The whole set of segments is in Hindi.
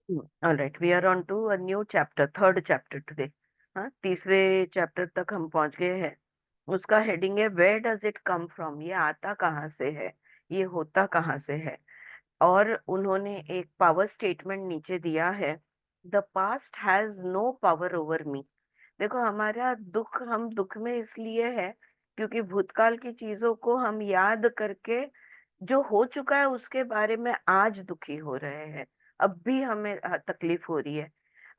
All right, we are on to a new chapter, third chapter today. हाँ, तीसरे चैप्टर तक हम पहुंच गए हैं। उसका हेडिंग है where does it come from. ये आता कहाँ से है, ये होता कहाँ से है। और उन्होंने एक पावर स्टेटमेंट नीचे दिया है, the past has no power over me. देखो हमारा दुख, हम दुख में इसलिए है क्योंकि भूतकाल की चीजों को हम याद करके जो हो चुका है उसके बारे में आज दुखी हो रहे हैं। अब भी हमें तकलीफ हो रही है।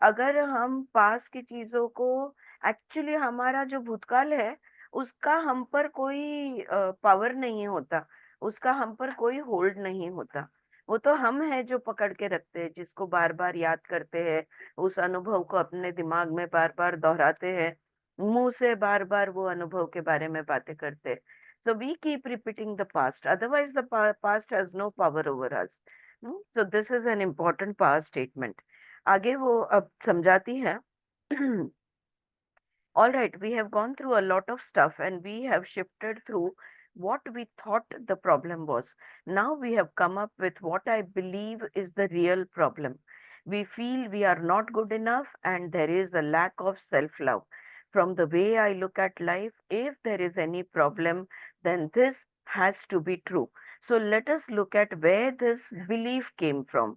अगर हम पास की चीजों को, एक्चुअली हमारा जो भूतकाल है उसका हम पर कोई पावर नहीं होता, उसका हम पर कोई होल्ड नहीं होता। वो तो हम है जो पकड़ के रखते हैं, जिसको बार बार याद करते हैं, उस अनुभव को अपने दिमाग में बार बार दोहराते हैं, मुंह से बार बार वो अनुभव के बारे में बातें करते हैं। So we keep repeating the past. Otherwise, the past has no power over us. So this is an important power statement. आगे वो अब समझाती है. All right, we have gone through a lot of stuff and we have shifted through what we thought the problem was. Now we have come up with what I believe is the real problem. We feel we are not good enough and there is a lack of self-love. From the way I look at life, if there is any problem, then this has to be true. So let us look at where this belief came from.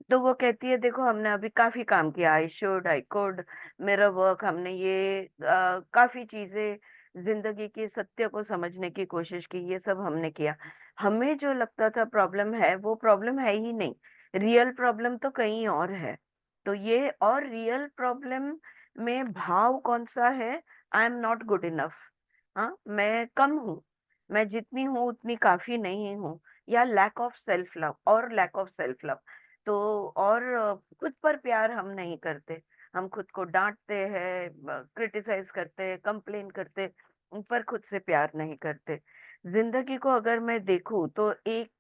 तो वो कहती है देखो हमने अभी काफी काम किया, आई शुड, आई कुड, मेरा वर्क, हमने ये काफी चीजें जिंदगी के सत्य को समझने की कोशिश की, ये सब हमने किया। हमें जो लगता था प्रॉब्लम है वो प्रॉब्लम है ही नहीं, रियल प्रॉब्लम तो कहीं और है। तो ये और रियल प्रॉब्लम में भाव कौन सा है, आई एम नॉट गुड इनफ। हाँ, मैं कम हूँ, मैं जितनी हूँ उतनी काफी नहीं हूँ, या लैक ऑफ सेल्फ लव, और लैक ऑफ सेल्फ लव। तो और खुद पर प्यार हम नहीं करते, हम खुद को डांटते हैं, क्रिटिसाइज करते हैं, कंप्लेन करते हैं, पर खुद से प्यार नहीं करते। जिंदगी को अगर मैं देखूं तो एक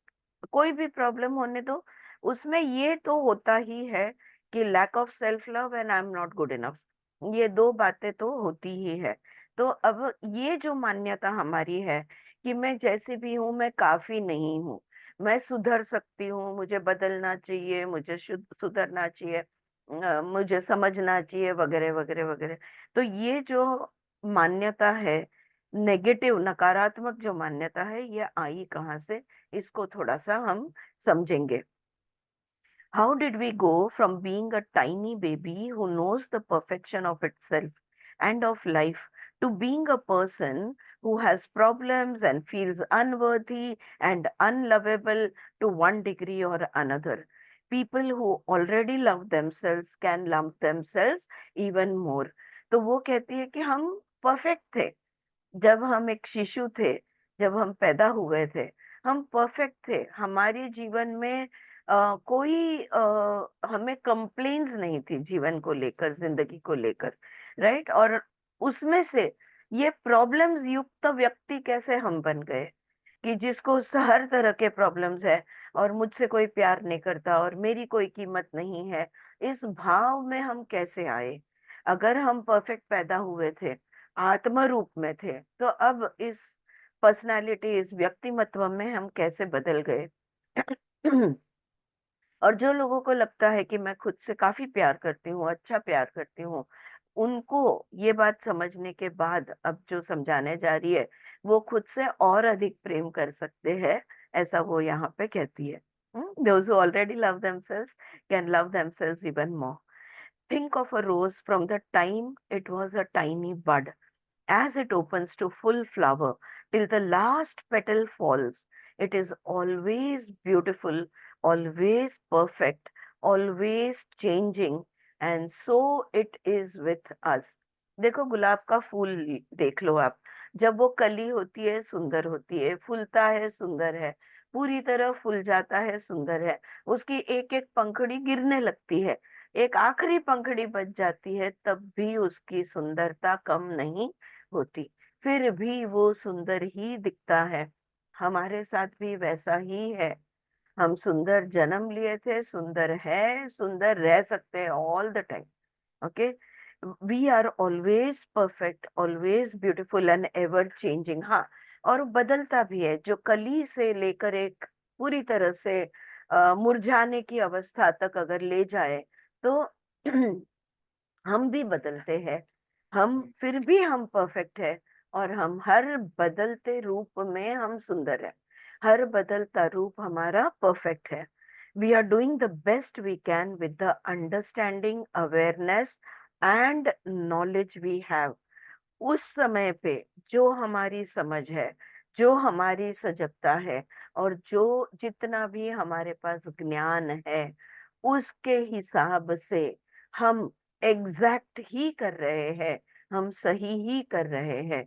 कोई भी प्रॉब्लम होने दो, उसमें ये तो होता ही है कि lack of self love and I am not good enough, ये दो बातें तो होती ही है। तो अब ये जो मान्यता हमारी है कि मैं जैसे भी हूं मैं काफी नहीं हूँ, मैं सुधर सकती हूँ, मुझे बदलना चाहिए, मुझे सुधरना चाहिए, मुझे समझना चाहिए, वगैरह वगैरह वगैरह। तो ये जो मान्यता है, नेगेटिव नकारात्मक जो मान्यता है, ये आई कहाँ से, इसको थोड़ा सा हम समझेंगे। How did we go from being a tiny baby who knows the perfection of itself and of life to being a person who has problems and feels unworthy and unlovable to one degree or another? People who already love themselves can love themselves even more. तो वो कहती है कि हम परफेक्ट थे जब हम एक शिशु थे, जब हम पैदा हुए थे, हम परफेक्ट थे, हमारे जीवन में कोई हमें कंप्लेन्स नहीं थी जीवन को लेकर, जिंदगी को लेकर, राइट। और उसमें से ये प्रॉब्लम्स युक्त व्यक्ति कैसे हम बन गए कि जिसको हर तरह के प्रॉब्लम्स है, और मुझसे कोई प्यार नहीं करता और मेरी कोई कीमत नहीं है, इस भाव में हम कैसे आए। अगर हम परफेक्ट पैदा हुए थे, आत्म रूप में थे, तो अब इस पर्सनालिटी, इस व्यक्तिमत्व में हम कैसे बदल गए। और जो लोगों को लगता है कि मैं खुद से काफी प्यार करती हूँ, अच्छा प्यार करती हूँ, उनको ये बात समझने के बाद अब जो समझाने जा रही है, वो खुद से और अधिक प्रेम कर सकते हैं, ऐसा वो यहाँ पे कहती है। Those who already love themselves can love themselves even more. Think of a rose from the time it was a tiny bud, as it opens to full flower till the last petal falls. It is always beautiful, always perfect, always changing, and so it is with us. देखो गुलाब का फूल देख लो आप, जब वो कली होती है सुंदर होती है, फूलता है सुंदर है, पूरी तरह फूल जाता है सुंदर है, उसकी एक एक पंखुड़ी गिरने लगती है, एक आखिरी पंखुड़ी बच जाती है, तब भी उसकी सुंदरता कम नहीं होती, फिर भी वो सुंदर ही दिखता है। हमारे साथ भी वैसा ही है, हम सुंदर जन्म लिए थे, सुंदर है, सुंदर रह सकते हैं all the time. Okay, we are always perfect, always beautiful and ever changing. हाँ, और बदलता भी है, जो कली से लेकर एक पूरी तरह से मुरझाने की अवस्था तक अगर ले जाए तो हम भी बदलते हैं। हम फिर भी हम परफेक्ट है, और हम हर बदलते रूप में हम सुंदर है। हर बदलता रूप हमारा परफेक्ट है। We are doing the best we can with the understanding, awareness and knowledge we have. उस समय पे जो हमारी समझ है, जो हमारी सजगता है, और जो जितना भी हमारे पास ज्ञान है, उसके हिसाब से हम एग्जैक्ट ही कर रहे हैं, हम सही ही कर रहे हैं।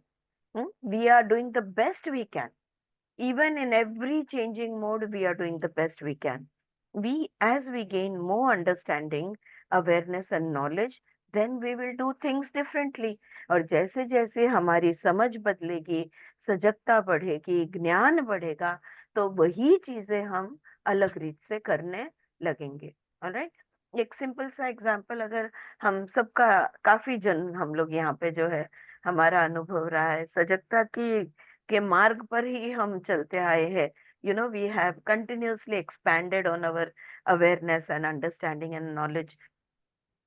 We are doing the best we can. Even in every changing mode, we are doing the best we can. As we gain more understanding, awareness and knowledge, then we will do things differently. और जैसे जैसे हमारी समझ बदलेगी, सजगता बढ़ेगी, ज्ञान बढ़ेगा, तो वही चीजें हम अलग रीत से करने लगेंगे। ऑलराइट, एक सिंपल सा एग्जांपल, अगर हम सबका, काफी जन हम लोग यहाँ पे जो है, हमारा अनुभव रहा है सजगता की के मार्ग पर ही हम चलते आए हैं। We have continuously expanded on our awareness and understanding and knowledge.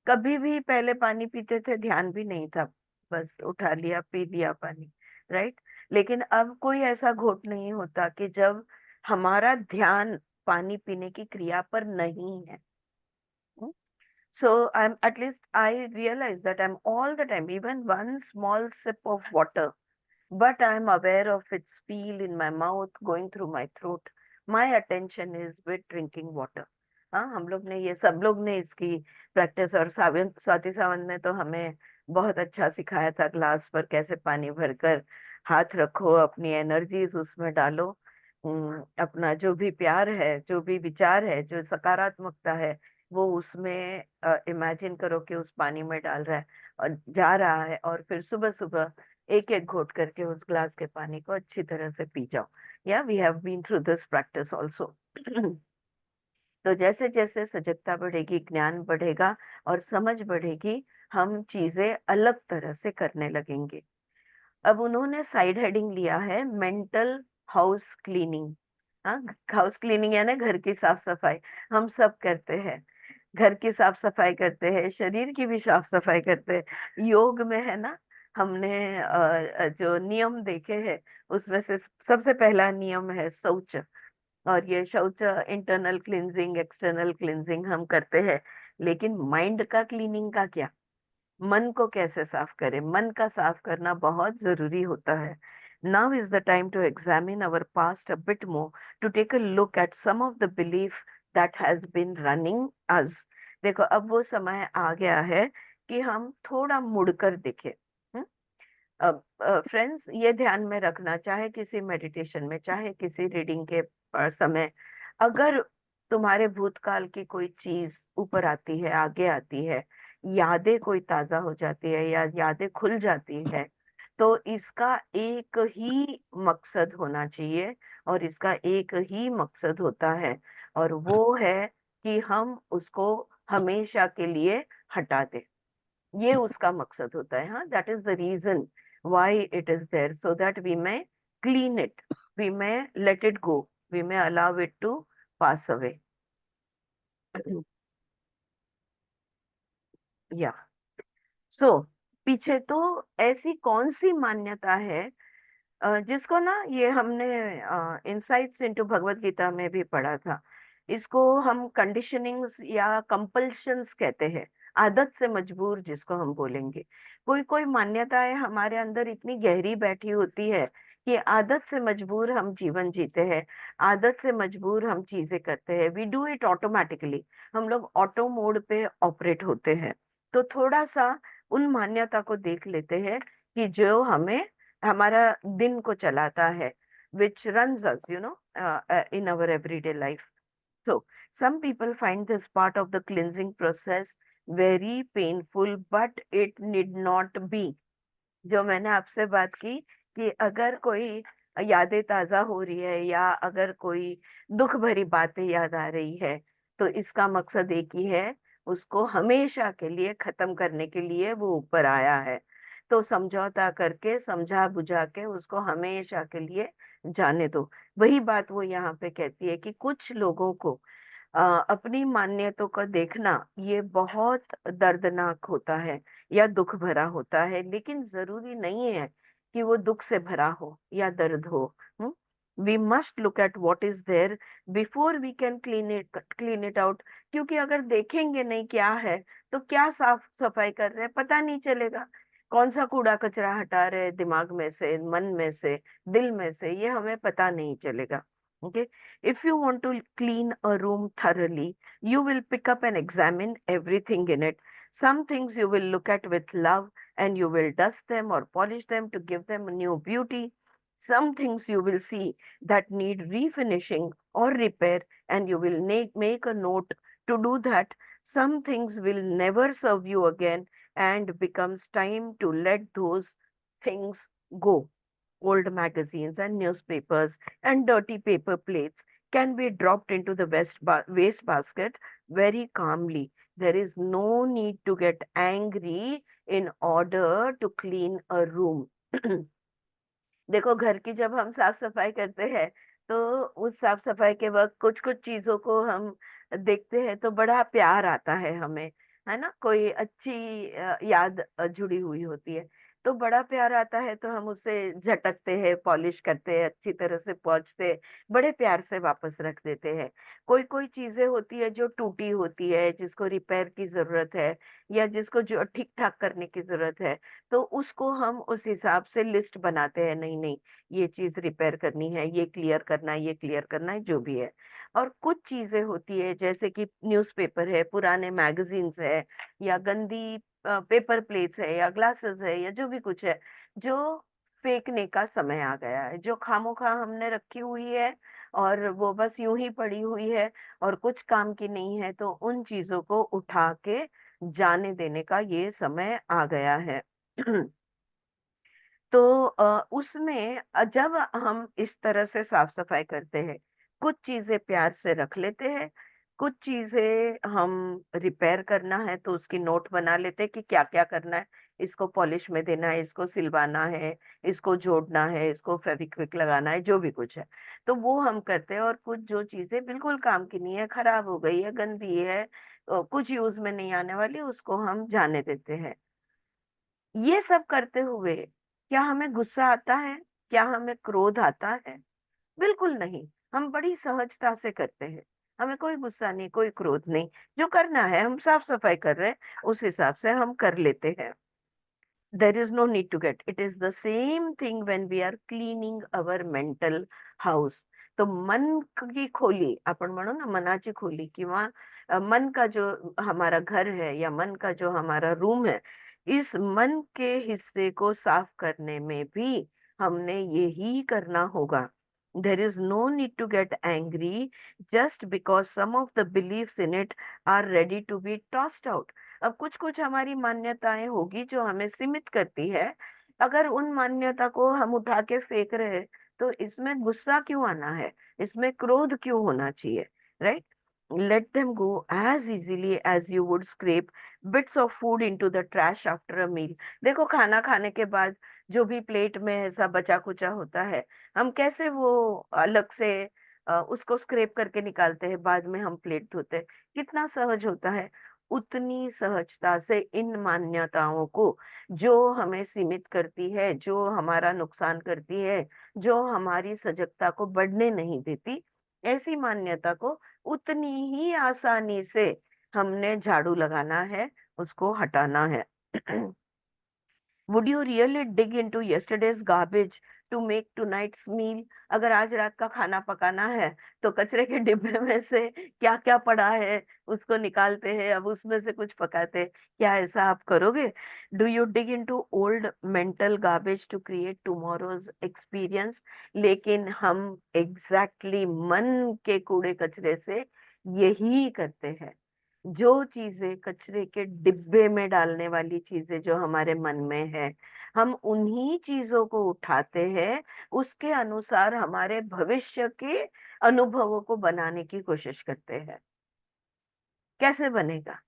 कभी भी पहले पानी पीते थे, ध्यान भी नहीं था, बस उठा लिया, पी लिया पानी, राइट। लेकिन अब कोई ऐसा घोट नहीं होता कि जब हमारा ध्यान पानी पीने की क्रिया पर नहीं है। So I'm, at least I realize that I'm all the time, even one small sip of water, but I'm aware of its feel in my mouth, going through my throat. My attention is with drinking water. हाँ, हम लोग ने ये, सब लोग ने इसकी प्रैक्टिस, और स्वाति सावंत ने तो हमें बहुत अच्छा सिखाया था, ग्लास पर कैसे पानी भरकर हाथ रखो, अपनी एनर्जीज उसमें डालो। अपना जो भी प्यार है, जो भी विचार है, जो सकारात्मकता है, वो उसमें इमेजिन करो कि उस पानी में डाल रहा है और जा रहा है, और फिर सुबह सुबह एक एक घोट करके उस ग्लास के पानी को अच्छी तरह से पी जाओ। या we have been through this practice also. तो जैसे जैसे सजगता बढ़ेगी, ज्ञान बढ़ेगा और समझ बढ़ेगी, हम चीजें अलग तरह से करने लगेंगे। अब उन्होंने साइड हेडिंग लिया है, मेंटल हाउस क्लीनिंग। हाँ, हाउस क्लीनिंग यानी घर की साफ सफाई। हम सब करते हैं, घर की साफ सफाई करते हैं, शरीर की भी साफ सफाई करते हैं। योग में है ना, हमने जो नियम देखे हैं, उसमें से सबसे पहला नियम है शौच। और ये शौच इंटरनल क्लींजिंग, एक्सटर्नल क्लींजिंग हम करते हैं। लेकिन माइंड का क्लीनिंग का क्या, मन को कैसे साफ करें? मन का साफ करना बहुत जरूरी होता है। Now is the time to examine our past a bit more, to take a look at some of the belief that has been running us. देखो, अब वो समय आ गया है कि हम थोड़ा मुड़कर देखें। हम्म? अब फ्रेंड्स, ये ध्यान में रखना, चाहे किसी मेडिटेशन में, चाहे किसी रीडिंग के समय, अगर तुम्हारे भूतकाल की कोई चीज ऊपर आती है, आगे आती है, यादें कोई ताजा हो जाती है या यादें खुल जाती है, तो इसका एक ही मकसद होना चाहिए, और इसका एक ही मकसद होता है, और वो है कि हम उसको हमेशा के लिए हटा दें। ये उसका मकसद होता है। हाँ, that is the reason why it is there, so that we may clean it, we may let it go, we may allow it to pass away. या सो पीछे तो ऐसी कौन सी मान्यता है, जिसको ना, ये हमने इनसाइट्स इनटू भगवत गीता में भी पढ़ा था, इसको हम कंडीशनिंग्स या कंपल्शंस कहते हैं। आदत से मजबूर जिसको हम बोलेंगे। कोई कोई मान्यताएं हमारे अंदर इतनी गहरी बैठी होती है कि आदत से मजबूर हम जीवन जीते हैं, आदत से मजबूर हम चीजें करते हैं, वी डू इट ऑटोमेटिकली। हम लोग ऑटो मोड पे ऑपरेट होते हैं। तो थोड़ा सा उन मान्यता को देख लेते हैं कि जो हमें, हमारा दिन को चलाता है, which runs us, in our everyday life. So, some people find this part of the cleansing process very painful, but it need not be. जो मैंने आपसे बात की कि अगर कोई यादें ताजा हो रही है, या अगर कोई दुख भरी बातें याद आ रही है, तो इसका मकसद एक ही है, उसको हमेशा के लिए खत्म करने के लिए वो ऊपर आया है। तो समझौता करके, समझा बुझा के उसको हमेशा के लिए जाने दो। वही बात वो यहाँ पे कहती है कि कुछ लोगों को अपनी मान्यताओं को देखना ये बहुत दर्दनाक होता है या दुख भरा होता है, लेकिन जरूरी नहीं है कि वो दुख से भरा हो या दर्द हो। We must look at what is there before we can clean it out. क्योंकि अगर देखेंगे नहीं क्या है, तो क्या साफ सफाई कर रहे हैं पता नहीं चलेगा। कौन सा कूड़ा कचरा हटा रहे हैं दिमाग में से, मन में से, दिल में से, ये हमें पता नहीं चलेगा। Okay, if you want to clean a room thoroughly, you will pick up and examine everything in it. Some things you will look at with love and you will dust them or polish them to give them a new beauty. Some things you will see that need refinishing or repair, and you will make a note to do that. Some things will never serve you again, and becomes time to let those things go. Old magazines and newspapers and dirty paper plates can be dropped into the waste basket very calmly. There is no need to get angry in order to clean a room. देखो, घर की जब हम साफ सफाई करते हैं, तो उस साफ सफाई के वक्त कुछ कुछ चीजों को हम देखते हैं तो बड़ा प्यार आता है हमें, है ना। कोई अच्छी याद जुड़ी हुई होती है, तो बड़ा प्यार आता है, तो हम उसे झटकते हैं, पॉलिश करते हैं, अच्छी तरह से पोंछते हैं, बड़े प्यार से वापस रख देते हैं। कोई कोई चीजें होती है जो टूटी होती है, जिसको रिपेयर की जरूरत है या जिसको जो ठीक ठाक करने की जरूरत है, तो उसको हम उस हिसाब से लिस्ट बनाते हैं, नहीं नहीं, ये चीज रिपेयर करनी है, ये क्लियर करना है, ये क्लियर करना है, जो भी है। और कुछ चीजें होती है जैसे कि न्यूज़पेपर है, पुराने मैगजीन्स है, या गंदी पेपर प्लेट्स है, या ग्लासेस है, या जो भी कुछ है, जो फेंकने का समय आ गया है, जो खामोखा हमने रखी हुई है और वो बस यूं ही पड़ी हुई है और कुछ काम की नहीं है, तो उन चीजों को उठा के जाने देने का ये समय आ गया है। तो उसमें जब हम इस तरह से साफ सफाई करते हैं, कुछ चीजें प्यार से रख लेते हैं, कुछ चीजें हम रिपेयर करना है तो उसकी नोट बना लेते हैं कि क्या क्या करना है। इसको पॉलिश में देना है, इसको सिलवाना है, इसको जोड़ना है, इसको फेविक्विक लगाना है, जो भी कुछ है, तो वो हम करते हैं। और कुछ जो चीजें बिल्कुल काम की नहीं है, खराब हो गई है, गंदी है, कुछ यूज में नहीं आने वाली, उसको हम जाने देते हैं। ये सब करते हुए क्या हमें गुस्सा आता है? क्या हमें क्रोध आता है? बिल्कुल नहीं। हम बड़ी सहजता से करते हैं, हमें कोई गुस्सा नहीं, कोई क्रोध नहीं। जो करना है, हम साफ सफाई कर रहे हैं, उस हिसाब से हम कर लेते हैं। there is no need to get, it is the same thing when we are cleaning our mental house. तो मन की खोली, आपण म्हणू ना, मनाची खोली, किंवा मन का जो हमारा घर है या मन का जो हमारा रूम है, इस मन के हिस्से को साफ करने में भी हमने यही करना होगा। there is no need to get angry just because some of the beliefs in it are ready to be tossed out. अब कुछ कुछ हमारी मान्यताएं होगी जो हमें सीमित करती है, अगर उन मान्यता को हम उठा के फेंक रहे हैं, तो इसमें गुस्सा क्यों आना है, इसमें क्रोध क्यों होना चाहिए? Right, let them go as easily as you would scrape bits of food into the trash after a meal. देखो, खाना खाने के बाद जो भी प्लेट में ऐसा बचा कुचा होता है, हम कैसे वो अलग से उसको स्क्रैप करके निकालते हैं, बाद में हम प्लेट धोते हैं, कितना सहज होता है। उतनी सहजता से इन मान्यताओं को, जो हमें सीमित करती है, जो हमारा नुकसान करती है, जो हमारी सजगता को बढ़ने नहीं देती, ऐसी मान्यता को उतनी ही आसानी से हमने झाड़ू लगाना है, उसको हटाना है। Would you really dig into yesterday's garbage to make tonight's meal? अगर आज रात का खाना पकाना है, तो कचरे के डिब्बे में से क्या क्या पड़ा है उसको निकालते हैं, अब उसमें से कुछ पकाते हैं। क्या ऐसा आप करोगे? Do you dig into old mental garbage to create tomorrow's experience? लेकिन हम एग्जैक्टली मन के कूड़े कचरे से यही करते हैं। जो चीजें कचरे के डिब्बे में डालने वाली चीजें जो हमारे मन में है, हम उन्हीं चीजों को उठाते हैं, उसके अनुसार हमारे भविष्य के अनुभवों को बनाने की कोशिश करते हैं। कैसे बनेगा?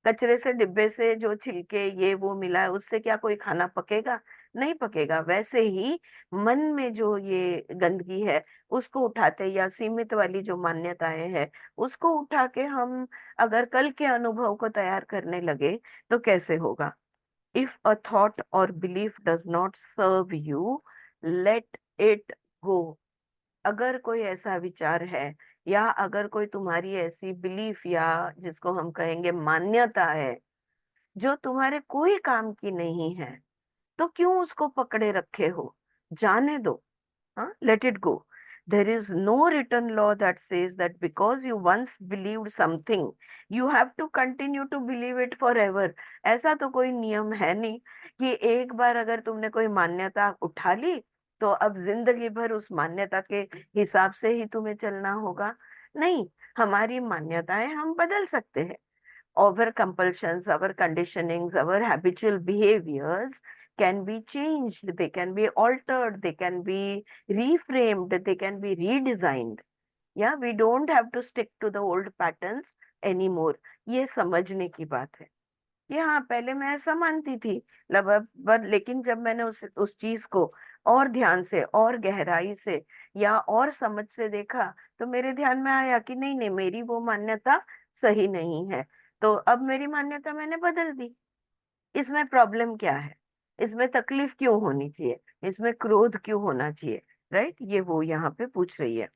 कचरे से, डिब्बे से जो छिलके ये वो मिला है, उससे क्या कोई खाना पकेगा? नहीं पकेगा। वैसे ही मन में जो ये गंदगी है उसको उठाते, या सीमित वाली जो मान्यताएं हैं उसको उठा के हम अगर कल के अनुभव को तैयार करने लगे तो कैसे होगा। इफ अ थॉट और belief does not serve you, let it go. अगर कोई ऐसा विचार है, या अगर कोई तुम्हारी ऐसी बिलीफ, या जिसको हम कहेंगे मान्यता है, जो तुम्हारे कोई काम की नहीं है, तो क्यों उसको पकड़े रखे हो। जाने दो। हाँ, let it go. There is no written law that says that because you once believed something, you have to continue to believe it forever. ऐसा तो कोई नियम है नहीं कि एक बार अगर तुमने कोई मान्यता उठा ली तो अब जिंदगी भर उस मान्यता के हिसाब से ही तुम्हें चलना होगा। नहीं, हमारी मान्यताएं हम बदल सकते हैं। Our compulsions, our conditionings, our habitual behaviors can be changed, they can be altered, they can be reframed, they can be redesigned. Yeah, we don't have to stick to the old patterns anymore. ये समझने की बात है। ये हाँ, पहले मैं ऐसा मानती थी, लेकिन जब मैंने उस चीज को और ध्यान से और गहराई से या और समझ से देखा, तो मेरे ध्यान में आया कि नहीं नहीं, मेरी वो मान्यता सही नहीं है। तो अब मेरी मान्यता मैंने बदल दी। इसमें प्रॉब्लम क्या है, इसमें तकलीफ क्यों होनी चाहिए, इसमें क्रोध क्यों होना चाहिए। राइट, ये वो यहाँ पे पूछ रही है।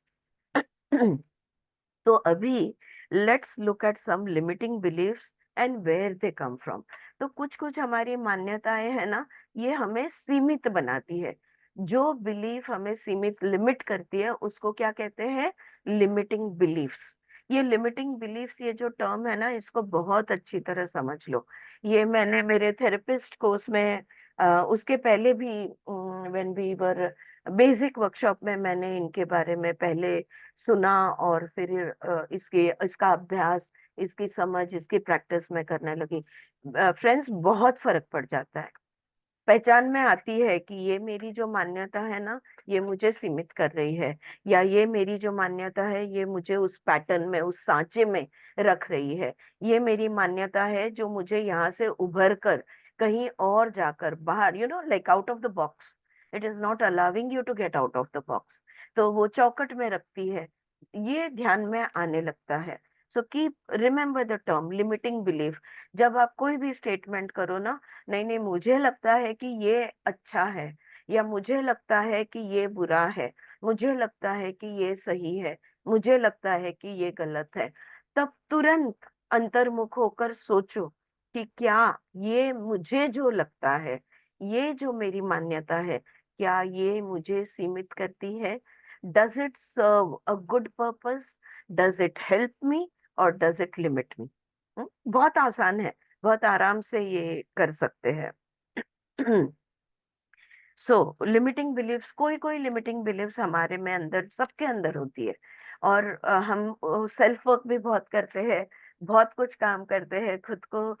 तो अभी let's look at some limiting beliefs and where they come from. तो कुछ कुछ हमारी मान्यताएं है ना, ये हमें सीमित बनाती है। जो बिलीफ हमें सीमित लिमिट करती है उसको क्या कहते हैं, लिमिटिंग बिलीफ्स। ये लिमिटिंग बिलीफ्स, ये जो टर्म है ना, इसको बहुत अच्छी तरह समझ लो। ये मैंने मेरे थेरेपिस्ट कोर्स में उसके पहले भी when we were basic workshop में मैंने इनके बारे में पहले सुना, और फिर इसके इसका अभ्यास, इसकी समझ, इसकी प्रैक्टिस में करने लगी। फ्रेंड्स, बहुत फर्क पड़ जाता है। पहचान में आती है कि ये मेरी जो मान्यता है ना, ये मुझे सीमित कर रही है, या ये मेरी जो मान्यता है ये मुझे उस पैटर्न में, उस सांचे में रख रही है। ये मेरी मान्यता है जो मुझे यहाँ से उभर कर कहीं और जाकर बाहर, like out of the box, it is not allowing you to get out of the box, तो वो चौकट में रखती है। ये ध्यान में आने लगता है। So keep remember the term limiting belief. जब आप कोई भी स्टेटमेंट करो ना, नहीं नहीं, मुझे लगता है कि ये अच्छा है, या मुझे लगता है कि ये बुरा है, मुझे लगता है कि ये सही है, मुझे लगता है कि ये गलत है, तब तुरंत अंतर्मुख होकर सोचो कि क्या ये मुझे जो लगता है, ये जो मेरी मान्यता है, क्या ये मुझे सीमित करती है। Does it serve a good purpose, does it help me, और डज इट लिमिट मी। बहुत आसान है, बहुत आराम से ये कर सकते हैं। सो लिमिटिंग बिलीव्स, कोई कोई लिमिटिंग बिलीव्स हमारे में अंदर, सबके अंदर होती है। और हम सेल्फ वर्क भी बहुत करते हैं, बहुत कुछ काम करते हैं, खुद को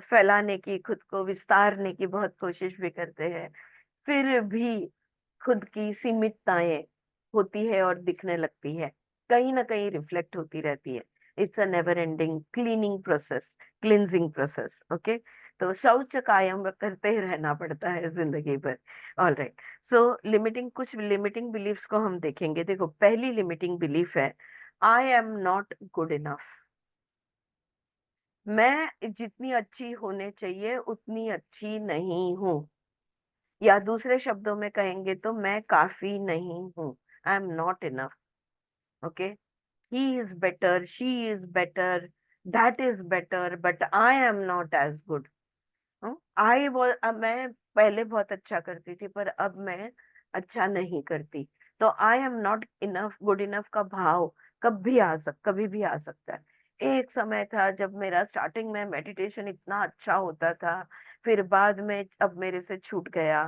फैलाने की, खुद को विस्तारने की बहुत कोशिश भी करते हैं। फिर भी खुद की सीमितताएं होती है और दिखने लगती है, कहीं ना कहीं रिफ्लेक्ट होती रहती है। It's a never ending cleaning process, cleansing process. Okay, तो शौच कायम करते ही रहना पड़ता है जिंदगी भर। ऑल राइट, सो लिमिटिंग, कुछ लिमिटिंग बिलीफ्स को हम देखेंगे। देखो, पहली लिमिटिंग बिलीफ है, आई एम नॉट गुड इनफ। मैं जितनी अच्छी होने चाहिए उतनी अच्छी नहीं हूँ, या दूसरे शब्दों में कहेंगे तो मैं काफी नहीं हूँ। I am not enough. Okay, he is better, she is better, that is better, but I am not as good. अब मैं पहले बहुत अच्छा करती थी, पर अब मैं अच्छा नहीं करती। तो आई am not enough, good enough का भाव कभी भी आ सकता है। एक समय था जब मेरा स्टार्टिंग में मेडिटेशन इतना अच्छा होता था, फिर बाद में अब मेरे से छूट गया,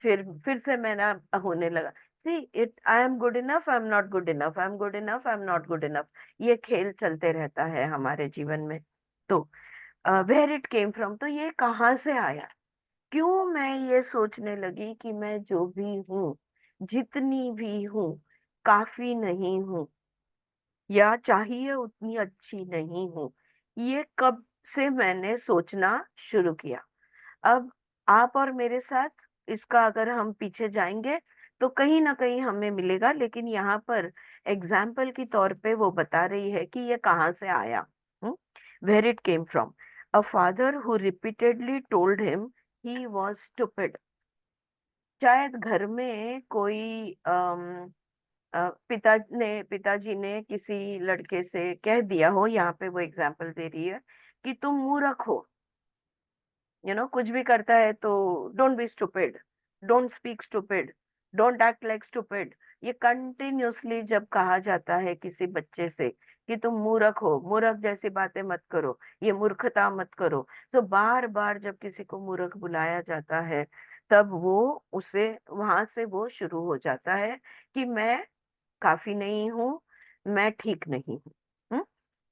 फिर से मैंने होने लगा। See it, I am good enough, I am not good enough, I am good enough, I am not good enough. ये खेल चलते रहता है हमारे जीवन में। तो वेयर इट केम फ्रॉम, तो ये कहाँ से आया, क्यों मैं ये सोचने लगी कि मैं जो भी हूँ, जितनी भी हूँ, काफी नहीं हूँ, या चाहिए उतनी अच्छी नहीं हूँ। ये कब से मैंने सोचना शुरू किया। अब आप और मेरे साथ इसका अगर हम पीछे जाएंगे तो कहीं ना कहीं हमें मिलेगा, लेकिन यहाँ पर एग्जाम्पल की तौर पे वो बता रही है कि ये कहाँ से आया, where it came from. A father who repeatedly told him he was stupid. शायद घर में कोई पिताजी ने किसी लड़के से कह दिया हो, यहाँ पे वो एग्जाम्पल दे रही है कि तुम मूर्ख हो, कुछ भी करता है तो don't be stupid, don't speak stupid, don't act like stupid. ये कंटिन्यूअसली जब कहा जाता है किसी बच्चे से कि तुम मूर्ख हो, मूर्ख जैसी बातें मत करो, ये मूर्खता मत करो, तो बार बार जब किसी को मूर्ख बुलाया जाता है तब वो उसे वहां से वो शुरू हो जाता है कि मैं काफी नहीं हूँ, मैं ठीक नहीं हूँ।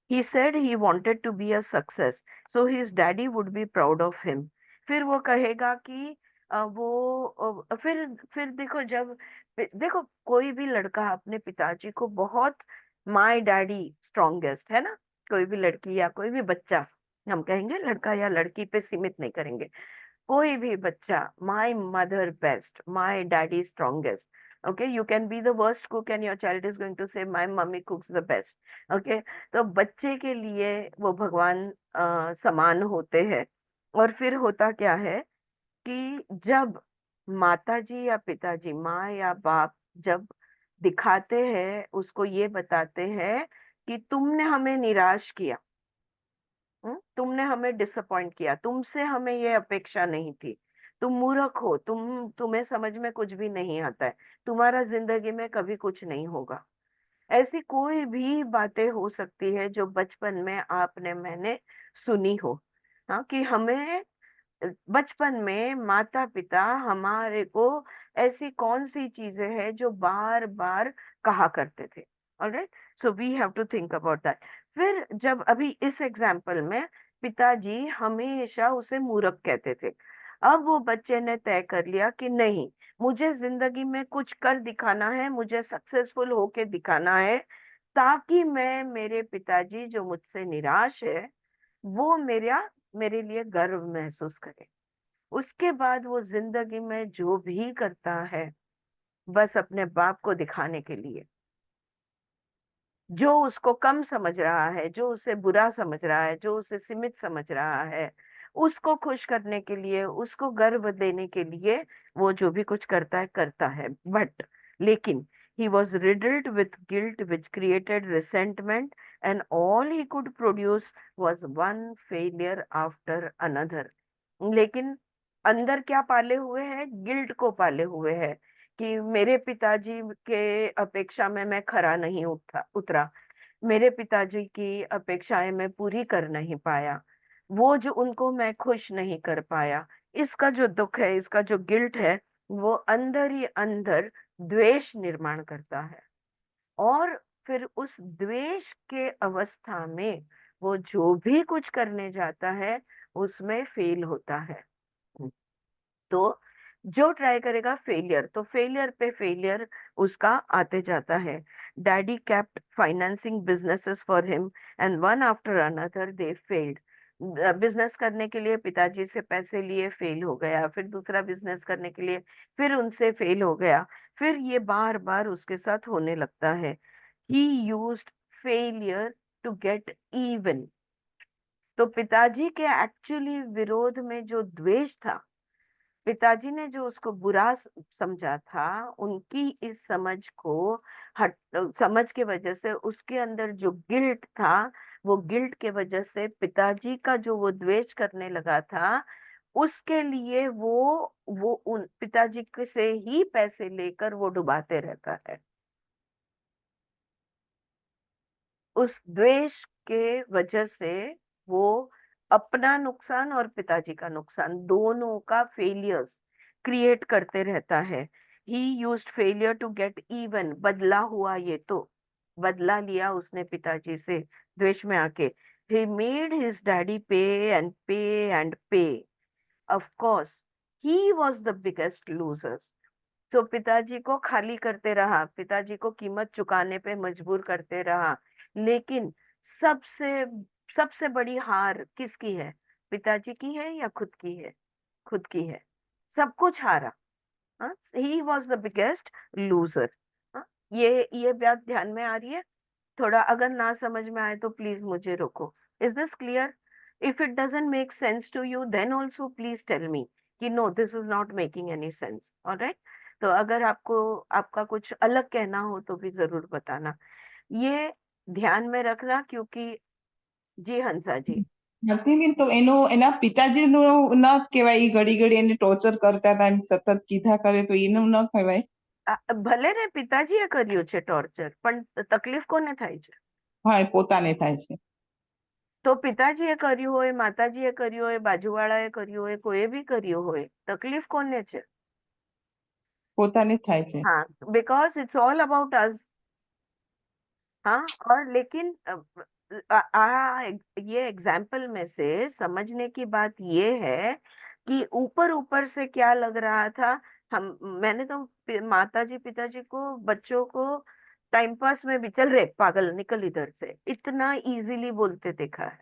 He said he wanted to be a success, so his daddy would be proud of him. फिर वो कहेगा कि फिर देखो, जब देखो कोई भी लड़का अपने पिताजी को बहुत, माय डैडी स्ट्रॉन्गेस्ट है ना, कोई भी लड़की या कोई भी बच्चा, हम कहेंगे लड़का या लड़की पे सीमित नहीं करेंगे, कोई भी बच्चा, my mother best, my daddy strongest. Okay, you can be the worst cook and your child is going to say my mummy cooks the best. Okay, तो बच्चे के लिए वो भगवान समान होते हैं। और फिर होता क्या है कि जब माता जी या पिताजी, माँ या बाप, जब दिखाते हैं उसको, ये बताते हैं कि तुमने हमें निराश किया, तुमने हमें डिसअपॉइंट किया, तुमसे हमें ये अपेक्षा नहीं थी, तुम मूर्ख हो, तुम्हें समझ में कुछ भी नहीं आता है, तुम्हारा जिंदगी में कभी कुछ नहीं होगा। ऐसी कोई भी बातें हो सकती है जो बचपन में आपने मैंने सुनी हो। हाँ, कि हमें बचपन में माता पिता हमारे को ऐसी कौन सी चीजें हैं जो बार बार कहा करते थे। Alright, so we have to think about that. फिर जब अभी इस एग्जाम्पल में पिताजी हमेशा उसे मूर्ख कहते थे, अब वो बच्चे ने तय कर लिया कि नहीं, मुझे जिंदगी में कुछ कर दिखाना है, मुझे सक्सेसफुल होके दिखाना है, ताकि मैं, मेरे पिताजी जो मुझसे निराश है, वो मेरे लिए गर्व महसूस करे। उसके बाद वो जिंदगी में जो भी करता है, बस अपने बाप को दिखाने के लिए, जो उसको कम समझ रहा है, जो उसे बुरा समझ रहा है, जो उसे सीमित समझ रहा है, उसको खुश करने के लिए, उसको गर्व देने के लिए वो जो भी कुछ करता है। बट लेकिन he was riddled with guilt which created resentment, and all he could produce was one failure after another। लेकिन अंदर क्या पाले हुए है, गिल्ट को पाले हुए है कि मेरे पिताजी के अपेक्षा में मैं खरा नहीं उतरा, मेरे पिताजी की अपेक्षाएं मैं पूरी कर नहीं पाया, वो जो उनको मैं खुश नहीं कर पाया, इसका जो दुख है, इसका जो गिल्ट है, वो अंदर ही अंदर द्वेष निर्माण करता है। और फिर उस द्वेष के अवस्था में वो जो भी कुछ करने जाता है उसमें फेल होता है। तो जो ट्राई करेगा फेलियर, तो फेलियर पे फेलियर उसका आते जाता है। Daddy kept financing businesses for him and one after another they failed. Business करने के लिए पिताजी से पैसे लिए, फेल हो गया, फिर दूसरा बिजनेस करने के लिए फिर उनसे फेल हो गया, फिर ये बार बार उसके साथ होने लगता है। He used failure to get even. तो पिताजी के एक्चुअली विरोध में जो द्वेष था, पिताजी ने जो उसको बुरा समझा था, उनकी इस समझ को हट समझ के वजह से उसके अंदर जो गिल्ट था, वो गिल्ट के वजह से पिताजी का जो वो द्वेष करने लगा था, उसके लिए वो उन पिताजी के से ही पैसे लेकर वो डुबाते रहता है। उस द्वेष के वजह से वो अपना नुकसान और पिताजी का नुकसान, दोनों का फेलियर्स क्रिएट करते रहता है। He used failure to get even. बदला हुआ, ये तो बदला लिया उसने पिताजी से द्वेष में आके। ही मेड हिज डैडी पे एंड पे एंड पे। Of course he was the biggest losers. तो पिताजी को खाली करते रहा, पिताजी को कीमत चुकाने पे मजबूर करते रहा, लेकिन सबसे सबसे बड़ी हार किसकी है, पिताजी की है या खुद की है? खुद की है, सब कुछ हारा। हाँ, he was the biggest loser. हाँ, ये बात ध्यान में आ रही है? थोड़ा अगर ना समझ में आए तो प्लीज मुझे रोको। Is this clear? If it doesn't make sense to you then also please tell me कि no this is not making any sense. Alright, तो अगर आपको आपका कुछ अलग कहना हो तो भी जरूर बताना। ये ध्यान में रखना, क्योंकि जी हंसा जी। નથી તો એનો એના પિતાજીનું ન કહેવાય, ઈ ઘડી ઘડી એને ટોર્ચર કરતા હતા, એમ સતત કીધા કરે તો એનું ન કહેવાય. ભલે ને પિતાજીએ કર્યું છે ટોર્ચર, પણ તકલીફ કોને થાય છે? હા, એ પોતાને થાય છે. તો પિતાજીએ કર્યું હોય, માતાજીએ કર્યું હોય, બાજુવાળાએ કર્યું હોય, કોઈ બી કર્યું હોય, તકલીફ કોને છે? પોતાને જ થાય છે. हाँ, because it's all about us. हाँ, और लेकिन ये एग्जाम्पल में से समझने की बात ये है कि ऊपर ऊपर से क्या लग रहा था। हम मैंने तो माता जी पिताजी को, बच्चों को टाइम पास में भी, चल रे पागल निकल इधर से, इतना इजीली बोलते देखा है।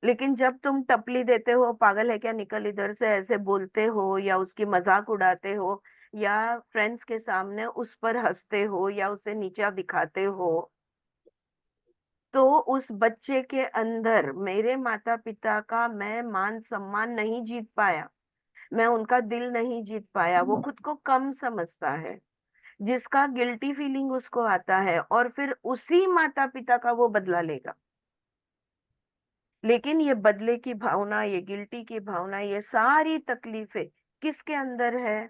लेकिन जब तुम टपली देते हो, पागल है क्या निकल इधर से, ऐसे बोलते हो या उसकी मजाक उड़ाते हो या फ्रेंड्स के सामने उस पर हंसते हो या उसे नीचा दिखाते हो, तो उस बच्चे के अंदर मेरे माता पिता का मैं मान सम्मान नहीं जीत पाया, मैं उनका दिल नहीं जीत पाया, वो खुद को कम समझता है, जिसका गिल्टी फीलिंग उसको आता है, और फिर उसी माता पिता का वो बदला लेगा। लेकिन ये बदले की भावना, ये गिल्टी की भावना, ये सारी तकलीफें किसके अंदर है?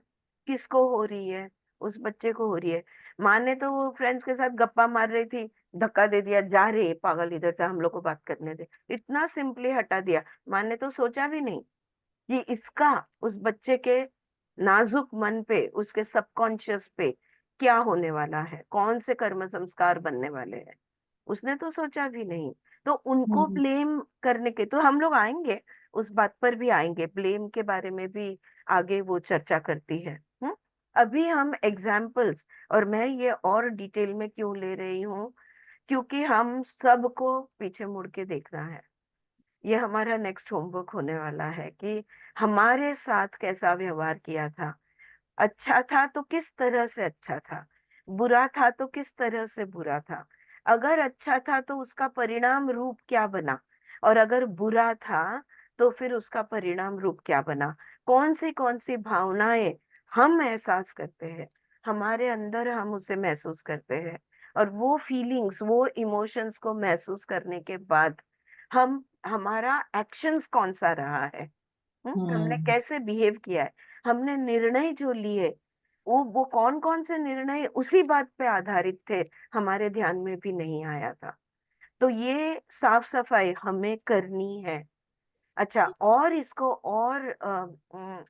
किसको हो रही है? उस बच्चे को हो रही है। माँ ने तो वो फ्रेंड्स के साथ गप्पा मार रही थी, धक्का दे दिया, जा रे पागल इधर से, हम लोग को बात करने दे, इतना सिंपली हटा दिया। माँ ने तो सोचा भी नहीं कि इसका उस बच्चे के नाजुक मन पे, उसके सबकॉन्शियस पे क्या होने वाला है, कौन से कर्म संस्कार बनने वाले हैं, उसने तो सोचा भी नहीं। तो उनको હમ. ब्लेम करने के, तो हम लोग आएंगे, उस बात पर भी आएंगे, ब्लेम के बारे में भी आगे वो चर्चा करती है। अभी हम एग्जाम्पल्स, और मैं ये और डिटेल में क्यों ले रही हूँ, क्योंकि हम सबको पीछे मुड़ के देखना है। ये हमारा नेक्स्ट होमवर्क होने वाला है कि हमारे साथ कैसा व्यवहार किया था। अच्छा था तो किस तरह से अच्छा था, बुरा था तो किस तरह से बुरा था। अगर अच्छा था तो उसका परिणाम रूप क्या बना, और अगर बुरा था तो फिर उसका परिणाम रूप क्या बना। कौन सी भावनाएं हम एहसास करते हैं, हमारे अंदर हम उसे महसूस करते हैं, और वो फीलिंग्स, वो इमोशंस को महसूस करने के बाद हम, हमारा एक्शंस कौन सा रहा है, हमने હમ. कैसे बिहेव किया है, हमने निर्णय जो लिए, वो कौन से निर्णय उसी बात पे आधारित थे, हमारे ध्यान में भी नहीं आया था। तो ये साफ सफाई हमें करनी है। अच्छा, और इसको और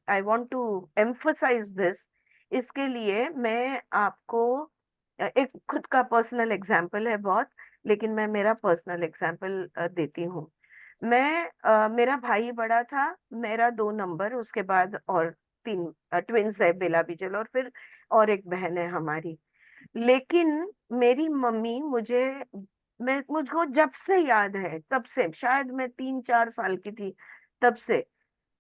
I want to emphasise this, इसके लिए मैं आपको एक खुद का पर्सनल एग्जाम्पल है बहुत, लेकिन मैं मेरा पर्सनल एग्जाम्पल देती हूँ। मैं मेरा भाई बड़ा था, मेरा 2 नंबर, उसके बाद और 3 ट्विंस है, बेला बिजल, और फिर और एक बहन है हमारी। लेकिन मेरी मम्मी मुझे, मैं मुझको जब से याद है, तब से, शायद मैं 3-4 साल की थी तब से,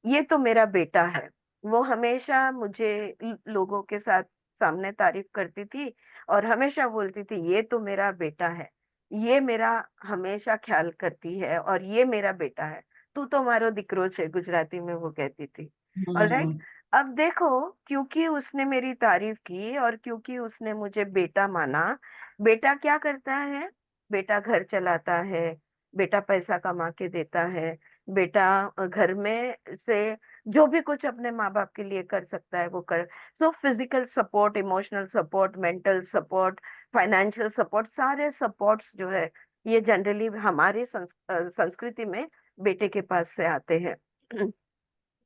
ये तो मेरा बेटा है। वो हमेशा मुझे लोगों के साथ सामने तारीफ करती थी, और हमेशा बोलती थी ये तो मेरा बेटा है, ये मेरा हमेशा ख्याल करती है, और ये मेरा बेटा है, तू तो मारो दिकरो छे, गुजराती में वो कहती थी। ऑलराइट, હમ. अब देखो, क्योंकि उसने मेरी तारीफ की और क्योंकि उसने मुझे बेटा माना, बेटा क्या करता है? बेटा घर चलाता है, बेटा पैसा कमा के देता है, बेटा घर में से जो भी कुछ अपने माँ बाप के लिए कर सकता है वो कर। So physical support, emotional support, mental support, financial support, सारे सपोर्ट्स जो है, ये जनरली हमारी संस्कृति में बेटे के पास से आते हैं।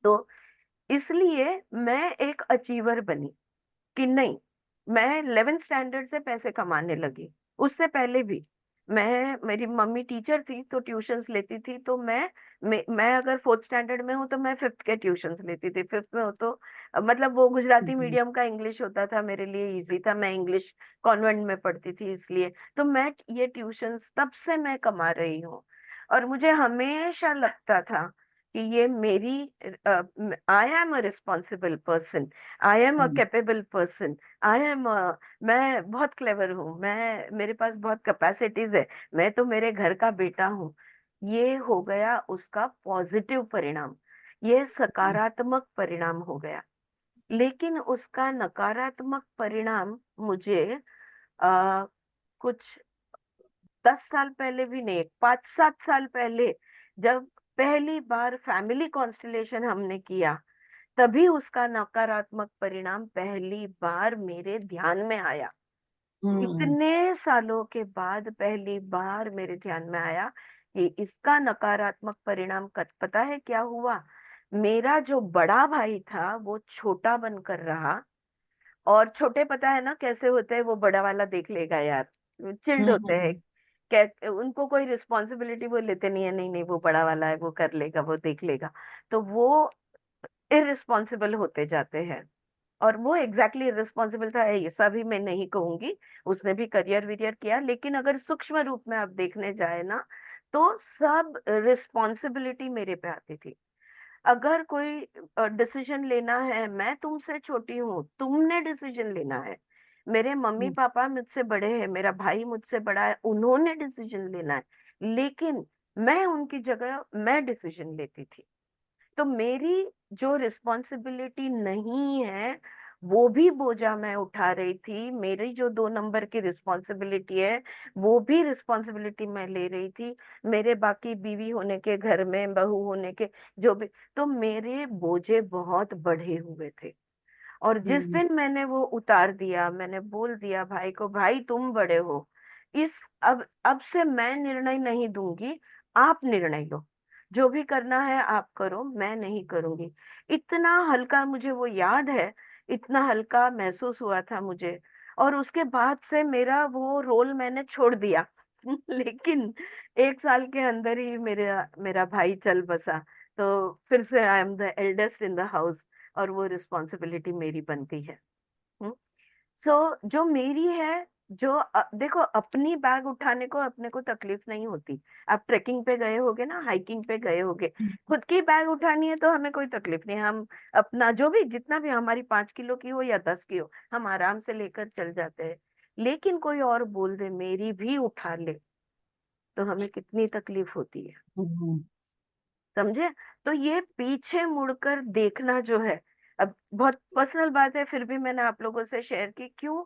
तो इसलिए मैं एक अचीवर बनी कि नहीं, मैं 11th स्टैंडर्ड से पैसे कमाने लगी। उससे पहले भी मेरी मम्मी टीचर थी तो ट्यूशंस लेती थी, तो मैं अगर 4th स्टैंडर्ड में हूँ तो मैं 5th के ट्यूशंस लेती थी। 5th में हो तो मतलब वो गुजराती હમ. मीडियम का इंग्लिश होता था, मेरे लिए इजी था, मैं इंग्लिश कॉन्वेंट में पढ़ती थी, इसलिए तो मैं ये ट्यूशंस तब से मैं कमा रही हूँ। और मुझे हमेशा लगता था कि ये मेरी, I am a responsible person, I am a hmm, capable person, I am, मैं बहुत क्लेवर हूँ, मैं, मेरे पास बहुत कैपेसिटीज है, मैं तो मेरे घर का बेटा हूँ। ये हो गया उसका पॉजिटिव परिणाम, ये सकारात्मक परिणाम हो गया। लेकिन उसका नकारात्मक परिणाम मुझे आ, कुछ 10 साल पहले भी नहीं, 5-7 साल पहले, जब पहली बार फैमिली कॉन्स्टलेशन हमने किया, तभी उसका नकारात्मक परिणाम पहली बार मेरे ध्यान में आया। हम्म, इतने सालों के बाद पहली बार मेरे ध्यान में आया कि इसका नकारात्मक परिणाम पता है क्या हुआ? मेरा जो बड़ा भाई था वो छोटा बनकर रहा, और छोटे पता है ना कैसे होते हैं, वो बड़ा वाला देख लेगा यार, चिल्ड हम्म, होते हैं, क्या उनको कोई रिस्पॉन्सिबिलिटी वो लेते नहीं है, नहीं नहीं वो बड़ा वाला है, वो कर लेगा, वो देख लेगा। तो वो इररिस्पॉन्सिबल होते जाते हैं। और वो एग्जैक्टली इररिस्पॉन्सिबल था, ऐसा भी मैं नहीं कहूंगी, उसने भी करियर विरियर किया, लेकिन अगर सूक्ष्म रूप में आप देखने जाए ना, तो सब रिस्पॉन्सिबिलिटी मेरे पे आती थी। अगर कोई डिसीजन लेना है, मैं तुमसे छोटी हूँ, तुमने डिसीजन लेना है। मेरे मम्मी हम्म, पापा मुझसे बड़े हैं, मेरा भाई मुझसे बड़ा है, उन्होंने डिसीजन लेना है, लेकिन मैं उनकी जगह मैं डिसीजन लेती थी। तो मेरी जो रिस्पॉन्सिबिलिटी नहीं है, वो भी बोझा मैं उठा रही थी, मेरी जो 2 नंबर की रिस्पॉन्सिबिलिटी है, वो भी रिस्पॉन्सिबिलिटी मैं ले रही थी, मेरे बाकी बीवी होने के, घर में बहू होने के, जो भी। तो मेरे बोझे बहुत बढ़े हुए थे। और जिस हम्म, दिन मैंने वो उतार दिया, मैंने बोल दिया भाई को, भाई तुम बड़े हो, इस, अब से मैं निर्णय नहीं दूंगी, आप निर्णय लो, जो भी करना है आप करो, मैं नहीं करूंगी। इतना हल्का, मुझे वो याद है, इतना हल्का महसूस हुआ था मुझे। और उसके बाद से मेरा वो रोल मैंने छोड़ दिया। लेकिन 1 साल के अंदर ही मेरा मेरा भाई चल बसा, तो फिर से I am the eldest in the house, और वो रिस्पॉन्सिबिलिटी मेरी बनती है। सो जो मेरी है, जो देखो, अपनी बैग उठाने को अपने को तकलीफ नहीं होती। आप ट्रेकिंग पे गए होगे ना, हाइकिंग पे गए होगे, खुद की बैग उठानी है तो हमें कोई तकलीफ नहीं, हम अपना जो भी, जितना भी, हमारी 5 किलो की हो या 10 की हो, हम आराम से लेकर चल जाते हैं। लेकिन कोई और बोल दे मेरी भी उठा ले, तो हमें कितनी तकलीफ होती है, हम्म, समझे? तो ये पीछे मुड़कर देखना जो है, अब बहुत पर्सनल बात है, फिर भी मैंने आप लोगों से शेयर की, क्यों?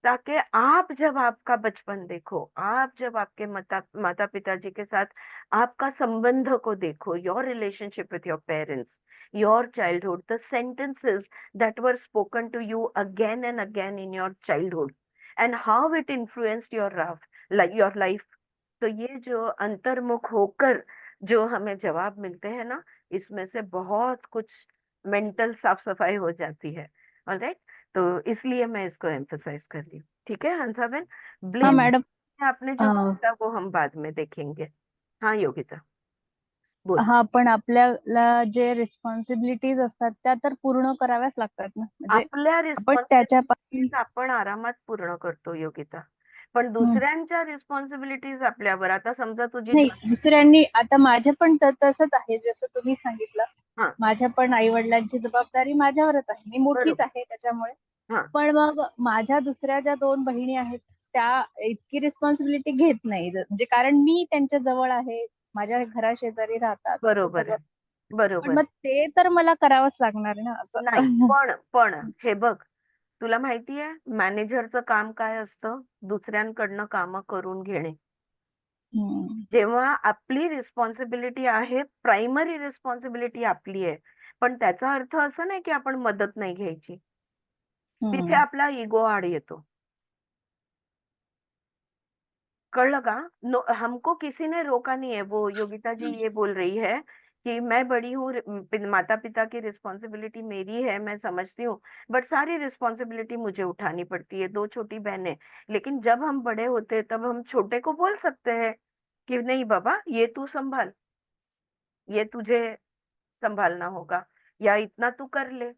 ताकि आप जब आपका बचपन देखो, आप जब आपके माता माता पिताजी के साथ आपका संबंध को देखो, your relationship with your parents, your childhood, the sentences that were spoken to you again and again in your childhood, and how it influenced your life. तो ये जो अंतर्मुख होकर जो हमें जवाब मिलते हैं ना, इसमें से बहुत कुछ मेंटल साफ सफाई हो जाती है। ऑलराइट, तो इसलिए मैं इसको एम्फसाइज कर रही हूँ। ठीक है हंसा बहन, हाँ ब्लेम मॅडम. आपने जो बोला वो हम बाद में देखेंगे। हाँ योगिता, बोल। हा पण आपल्याला जे रिस्पॉन्सिबिलिटीज असतात त्या तर पूर्ण कराव्याच लागतात ना, म्हणजे आपल्या आपण त्याच्यापासून. रिस्पॉन्सिबिलिटीज आपण आरामात पूर्ण करतो योगिता, पण हम्म. दुसऱ्यांच्या रिस्पॉन्सिबिलिटीज आपल्यावर, आता समजा तुझी नाही, दुसऱ्यांनी आता माझे पण तसंच आहे जसं तुम्ही सांगितलं. हा, माझ्या पण आई वडिलांची जबाबदारी माझ्यावरच आहे, मी मोठीच बरोबर, आहे त्याच्यामुळे. हा, पण मग माझ्या दुसऱ्या ज्या दोन बहिणी आहेत त्या इतकी रिस्पॉन्सिबिलिटी घेत नाही, म्हणजे कारण मी त्यांच्या जवळ आहे, माझ्या घराशेजारी राहतात असं बरोबर सगळं. आहे, पण बरोबर मग आहे. ते तर मला करावंच लागणार ना असं. नाही, पण हे बघ, तुला माहितीये मॅनेजरचं काम काय असतं? दुसऱ्यांकडनं कामं करून घेणे. हम्म. जेव्हा आपली रिस्पॉन्सिबिलिटी आहे, प्रायमरी रिस्पॉन्सिबिलिटी आपली आहे, पण त्याचा अर्थ असं नाही की आपण मदत नाही घ्यायची, तिथे हम्म. आपला इगो आड येतो। कळलं का? हमको किसी ने रोका नहीं है, वो योगिता जी ये बोल रही है कि मैं बड़ी हूँ, माता पिता की रिस्पॉन्सिबिलिटी मेरी है, मैं समझती हूँ, बट सारी रिस्पॉन्सिबिलिटी मुझे उठानी पड़ती है, 2 छोटी बहनें। लेकिन जब हम बड़े होते हैं, तब हम छोटे को बोल सकते हैं कि नहीं बाबा, ये तू संभाल, ये तुझे संभालना होगा, या इतना तू कर ले।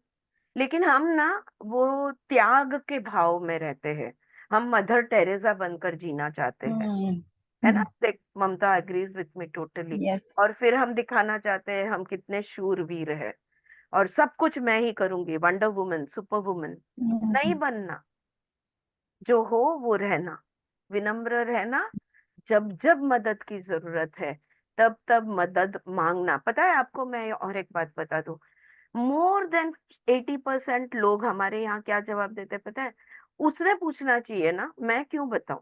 लेकिन हम ना, वो त्याग के भाव में रहते हैं, हम मदर टेरेसा बनकर जीना चाहते हैं। हम्म. है ना। देख Mamta agrees with me totally. Yes. और फिर हम दिखाना चाहते हैं हम कितने शूरवीर है और सब कुछ मैं ही करूंगी, वंडर वुमन, सुपर वुमन। नहीं बनना, जो हो वो रहना, विनम्र रहना। जब जब मदद की जरूरत है तब तब मदद मांगना। पता है आपको, मैं और एक बात बता दूं, मोर देन 80% लोग हमारे यहाँ क्या जवाब देते हैं पता है? उसने पूछना चाहिए ना, मैं क्यों बताऊं।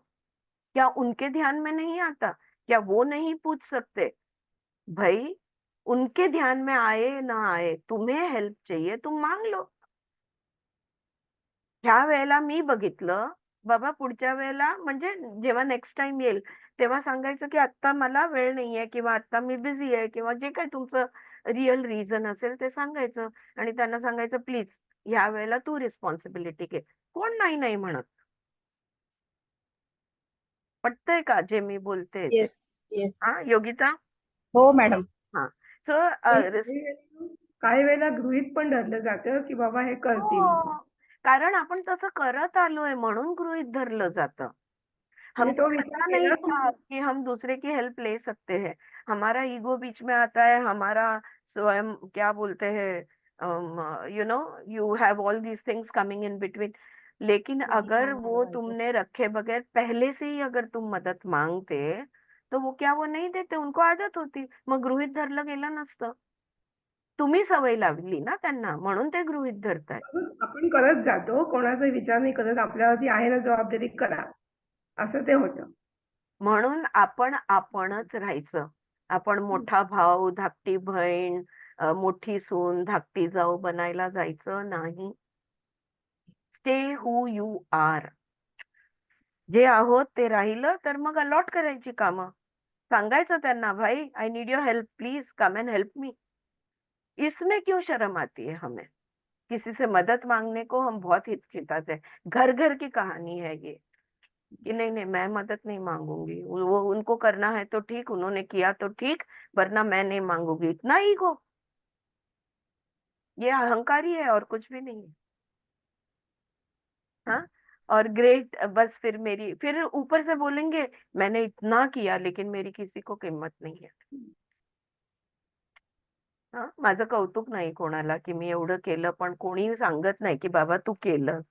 क्या उनके ध्यान में नहीं आता? क्या वो नहीं पूछ सकते? भाई, उनके ध्यान में आए ना आए, तुम्हें हेल्प चाहिए तुम मांग लो। ह्या वेळेला मी बघितलं, बाबा पुढच्या वेळेला म्हणजे जेव्हा नेक्स्ट टाइम येईल तेव्हा सांगायचं की आता मला वेळ नाहीये किंवा आता मी बिझी आहे किंवा जे काही तुमचं रिअल रिझन असेल ते सांगायचं आणि त्यांना सांगायचं प्लीज ह्या वेळेला तू रिस्पॉन्सिबिलिटी घे. कोण नाही नाही म्हणत. पटतंय का जे मी बोलते ते? येस. येस. हा योगिता. हो मॅडम. हा. सो काही वेळेला गृहीत पण धरलं जातं की बाबा हे करतील. कारण आपण तसं करत आलोय म्हणून गृहीत धरलं जातं. म्हणजे हमको तो विचार पता नहीं केला था कि हम दूसरे की हेल्प ले सकते हैं. हमारा ईगो बीच में आता है, हमारा स्वयं क्या बोलते हैं, you know, you have all these things coming in between. लेकिन अगर वो तुमने रखे बगैर पहले से ही अगर तुम मदद मांगते तो वो क्या वो नहीं देते, उनको आदत होती, मग गृहीत धरलं गेलं नसतं. तुम्ही सवय लावली ना त्यांना म्हणून ते गृहीत धरताय. आपण करत जातो, कोणाचा विचार नाही करत, आपल्यावरती आहे ना जबाबदारी, करा, असं ते होतं. म्हणून आपण आपणच राहायचं. आपण मोठा भाऊ, धाकटी बहीण, मोठी सून, धाकटी जाऊ बनायला जायचं नाही. Stay who you are. जे आहोत ते राहिलं तर मग अलॉट करायची कामं. सांगायचं त्यांना, भाई I need your help, please come and help me. इसमें क्यों शर्म आती है हमें? किसी से मदद मांगने को हम बहुत हिचकिचाते हैं. घर घर की कहानी है ये कि नहीं नहीं मैं मदद नहीं मांगूंगी, वो उनको करना है तो ठीक, उन्होंने किया तो ठीक, वरना मैं नहीं मांगूंगी. इतना ईगो, ये अहंकारी है और कुछ भी नहीं है. हाँ. और ग्रेट, बस फिर ऊपर से बोलेंगे मैंने इतना किया लेकिन मेरी किसी को किंमत नहीं है. हा, माझं कौतुक नाही कोणाला की मी एवढं केलं पण कोणी सांगत नाही की बाबा तू केलं.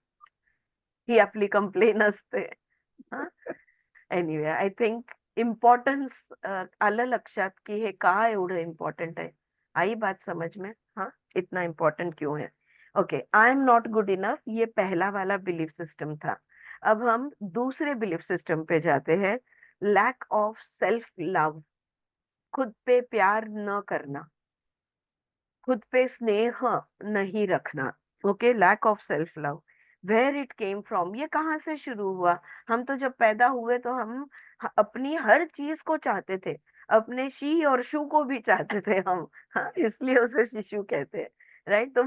ही आपली कंप्लेन असते. हा. एनिवे आय थिंक इम्पॉर्टन्स आलं लक्षात की हे का एवढं इम्पॉर्टंट है. आई बात समझ में? हाँ, इतना इम्पोर्टेंट क्यों है. Okay, I am not good enough, ये पहला वाला बिलीफ सिस्टम था. अब हम दूसरे बिलीफ सिस्टम पे जाते हैं. लैक ऑफ सेल्फ लव, खुद पे प्यार न करना, खुद पे स्नेह नहीं रखना. Okay, lack of self love. Where it came from, ये कहाँ से शुरू हुआ? हम तो जब पैदा हुए तो हम अपनी हर चीज को चाहते थे, अपने शी और शू को भी चाहते थे हम. हाँ, इसलिए उसे शिशु कहते हैं, राइट. तो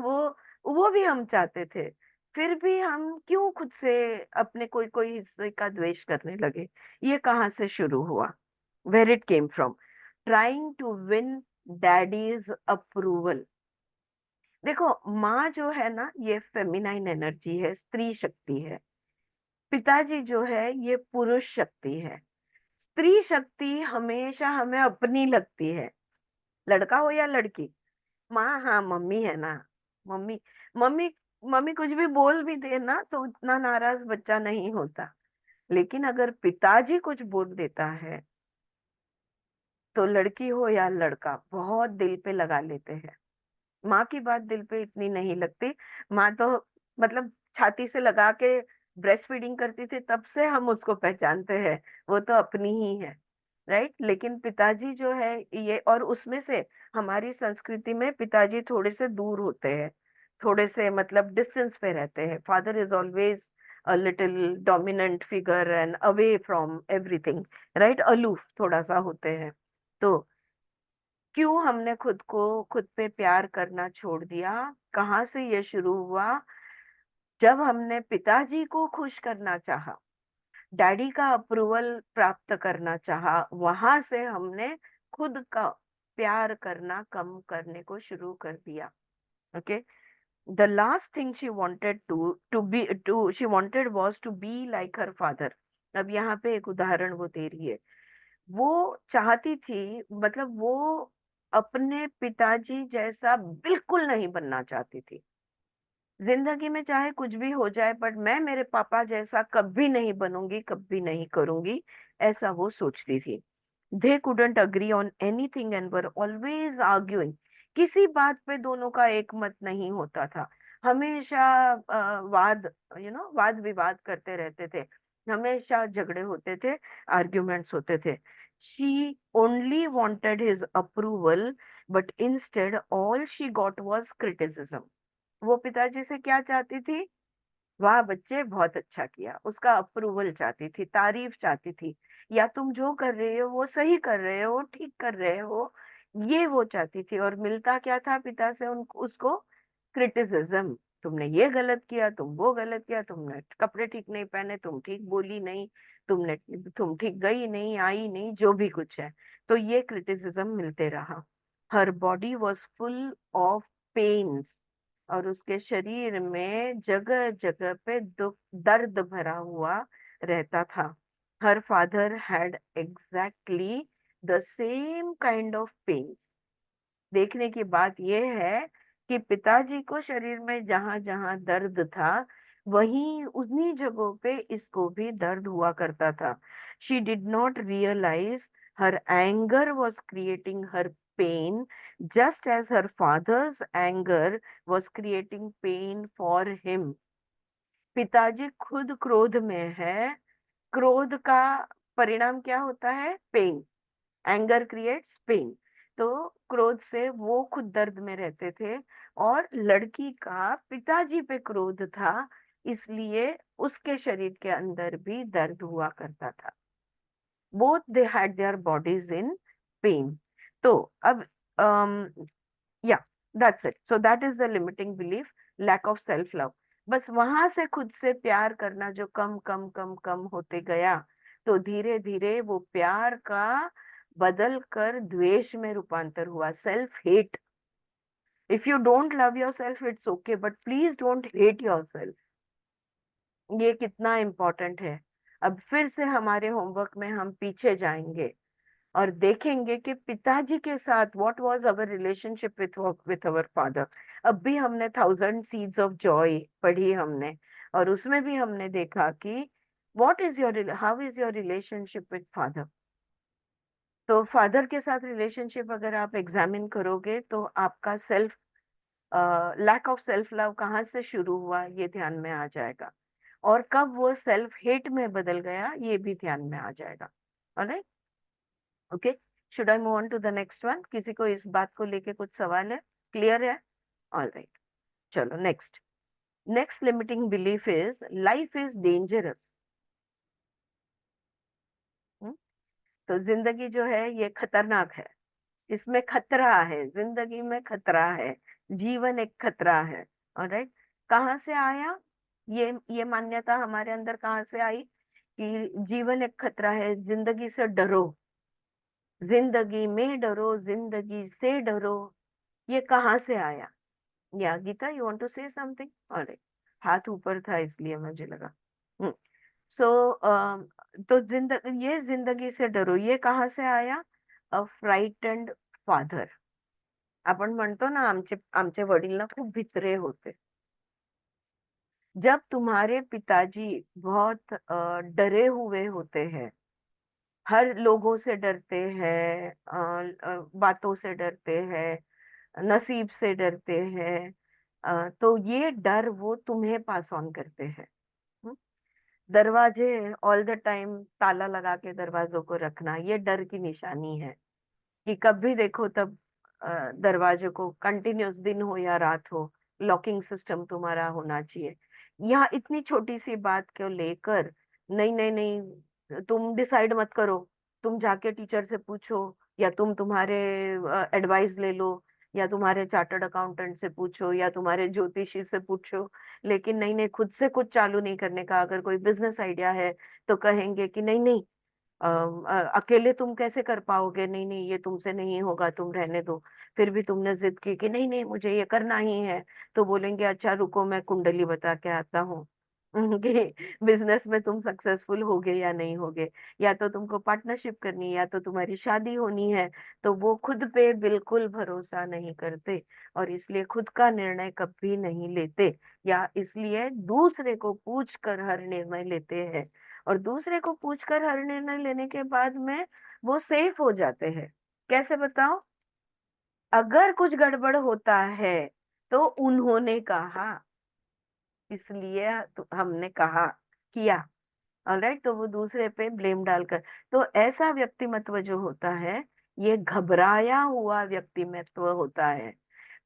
वो भी हम चाहते थे. फिर भी हम क्यों खुद से अपने कोई कोई हिस्से का द्वेष करने लगे? ये कहाँ से शुरू हुआ? Where it came from, trying to win daddy's approval. देखो, माँ जो है ना ये फेमिनाइन एनर्जी है, स्त्री शक्ति है. पिताजी जो है ये पुरुष शक्ति है. स्त्री शक्ति हमेशा हमें अपनी लगती है, लड़का हो या लड़की. माँ, हाँ मम्मी है ना, मम्मी, मम्मी, मम्मी कुछ भी बोल भी दे ना तो उतना नाराज बच्चा नहीं होता. लेकिन अगर पिताजी कुछ बोल देता है तो लड़की हो या लड़का बहुत दिल पे लगा लेते हैं. माँ की बात दिल पे इतनी नहीं लगती. माँ तो मतलब छाती से लगा के ब्रेस्ट फीडिंग करती थी, तब से हम उसको पहचानते हैं, वो तो अपनी ही है, राइट. लेकिन पिताजी जो है ये, और उसमें से हमारी संस्कृति में पिताजी थोड़े से दूर होते हैं, थोड़े से मतलब डिस्टेंस पे रहते हैं. Father is always a little dominant figure and away from everything, right, aloof थोड़ा सा होते हैं. तो क्यों हमने खुद को खुद पे प्यार करना छोड़ दिया? कहाँ से ये शुरू हुआ? जब हमने पिताजी को खुश करना चाहा, डैडी का अप्रूवल प्राप्त करना चाहा, वहां से हमने खुद का प्यार करना कम करने को शुरू कर दिया. Okay. The last thing she wanted she wanted was to be like her father. अब यहाँ पे एक उदाहरण वो दे रही है. वो चाहती थी, मतलब वो अपने पिताजी जैसा बिल्कुल नहीं बनना चाहती थी। जिंदगी में चाहे कुछ भी हो जाए, बट मैं मेरे पापा जैसा कभी नहीं बनूंगी, कभी नहीं करूंगी, ऐसा वो सोचती थी। They couldn't agree on anything and were always arguing. किसी बात पे दोनों का एक मत नहीं होता था। हमेशा वाद, वाद विवाद करते रहते थे। हमेशा झगड़े होते थे, आर्ग्यूमेंट्स होते थे। She only wanted his approval, but instead all she got was criticism. वो पिताजी से क्या चाहती थी? वाह बच्चे, बहुत अच्छा किया, उसका अप्रूवल चाहती थी, तारीफ चाहती थी, या तुम जो कर रहे हो वो सही कर रहे हो, ठीक कर रहे हो, ये वो चाहती थी। और मिलता क्या था पिता से उसको? क्रिटिसिज्म। तुमने ये गलत किया, तुम वो गलत किया, तुमने कपड़े ठीक नहीं पहने, तुम ठीक बोली नहीं, तुम ठीक गई नहीं, आई नहीं, जो भी कुछ है। तो ये क्रिटिसिज्म मिलते रहा। Her body was full of pains, और उसके शरीर में जगह जगह पे दुख, दर्द भरा हुआ रहता था। Her father had exactly the same kind of pain. देखने की बात यह है कि पिताजी को शरीर में जहां जहां दर्द था, वहीं उन्हीं जगहों पे इसको भी दर्द हुआ करता था। She did not realise her anger was creating her pain, just as her father's anger was creating pain for him. पिताजी खुद क्रोध में है। क्रोध का परिणाम क्या होता है? पेन। Anger creates pain. तो क्रोध से वो खुद दर्द में रहते थे, और लड़की का पिताजी पे क्रोध था, इसलिए उसके शरीर के अंदर भी दर्द हुआ करता था। Both they had their bodies in pain. तो अब या that's it. So that is the limiting belief, lack of self love. बस वहां से खुद से प्यार करना जो कम कम कम कम होते गया, तो धीरे धीरे वो प्यार का बदल कर द्वेष में रूपांतर हुआ, self hate. If you don't love your self it's okay, but please don't hate your self. ये कितना इम्पोर्टेंट है। अब फिर से हमारे होमवर्क में हम पीछे जाएंगे और देखेंगे कि पिताजी के साथ what was our relationship with our father. अब भी हमने 1000 सीड्स ऑफ जॉय पढ़ी हमने, और उसमें भी हमने देखा कि how is your relationship with father. तो फादर के साथ रिलेशनशिप अगर आप एग्जामिन करोगे, तो आपका self lack of self love कहाँ से शुरू हुआ, ये ध्यान में आ जाएगा। और कब वो सेल्फ हेट में बदल गया, ये भी ध्यान में आ जाएगा। Alright, okay. Should I move on to the next one? किसी को इस बात को लेके कुछ सवाल है? क्लियर है? ऑलराइट, चलो next. Next limiting belief is life is dangerous. तो जिंदगी जो है ये खतरनाक है, इसमें खतरा है, जिंदगी में खतरा है, जीवन एक खतरा है। ऑलराइट, कहाँ से आया ये मान्यता हमारे अंदर? कहाँ से आई कि जीवन एक खतरा है, जिंदगी से डरो, जिंदगी में डरो, जिंदगी से डरो? ये कहाँ से आया? या Gita, you want to say something? Alright, हाथ ऊपर था इसलिए मुझे लगा। सो तो ये जिंदगी से डरो, ये कहाँ से आया? अ फ्राइटन्ड फादर। आपण म्हणतो ना, आमचे आमचे वडील ना खूप भित्रे होते। जब तुम्हारे पिताजी बहुत डरे हुए होते हैं, हर लोगों से डरते हैं, बातों से डरते हैं, नसीब से डरते हैं, तो ये डर वो तुम्हें पास ऑन करते हैं। हम्म? दरवाजे ऑल द टाइम ताला लगा के दरवाजों को रखना, ये डर की निशानी है कि कभी देखो तब दरवाजे को कंटिन्यूस, दिन हो या रात हो, लॉकिंग सिस्टम तुम्हारा होना चाहिए। यहाँ इतनी छोटी सी बात को लेकर, नहीं नहीं नहीं, तुम डिसाइड मत करो, तुम जाके टीचर से पूछो, या तुम तुम्हारे एडवाइस ले लो, या तुम्हारे चार्टर्ड अकाउंटेंट से पूछो, या तुम्हारे ज्योतिषी से पूछो। लेकिन नहीं नहीं, खुद से कुछ चालू नहीं करने का। अगर कोई बिजनेस आइडिया है तो कहेंगे कि नहीं नहीं, अकेले तुम कैसे कर पाओगे, नहीं नहीं ये तुमसे नहीं होगा, तुम रहने दो। फिर भी तुमने जिद की कि नहीं नहीं मुझे ये करना ही है, तो बोलेंगे अच्छा रुको मैं कुंडली बता के आता हूँ। कि बिजनेस में तुम सक्सेसफुल होगे या नहीं होगे, या तो तुमको पार्टनरशिप करनी है या तो तुम्हारी शादी होनी है। तो वो खुद पे बिल्कुल भरोसा नहीं करते और इसलिए खुद का निर्णय कभी नहीं लेते, या इसलिए दूसरे को पूछ कर हर निर्णय लेते हैं। और दूसरे को पूछ कर हर निर्णय लेने के बाद में वो सेफ हो जाते हैं। कैसे बताओ? अगर कुछ गड़बड़ होता है तो उन्होंने कहा, इसलिए तो हमने कहा, किया। ऑलराइट, तो वो दूसरे पे ब्लेम डालकर, तो ऐसा व्यक्तिमत्व जो होता है, ये घबराया हुआ व्यक्तिमत्व होता है।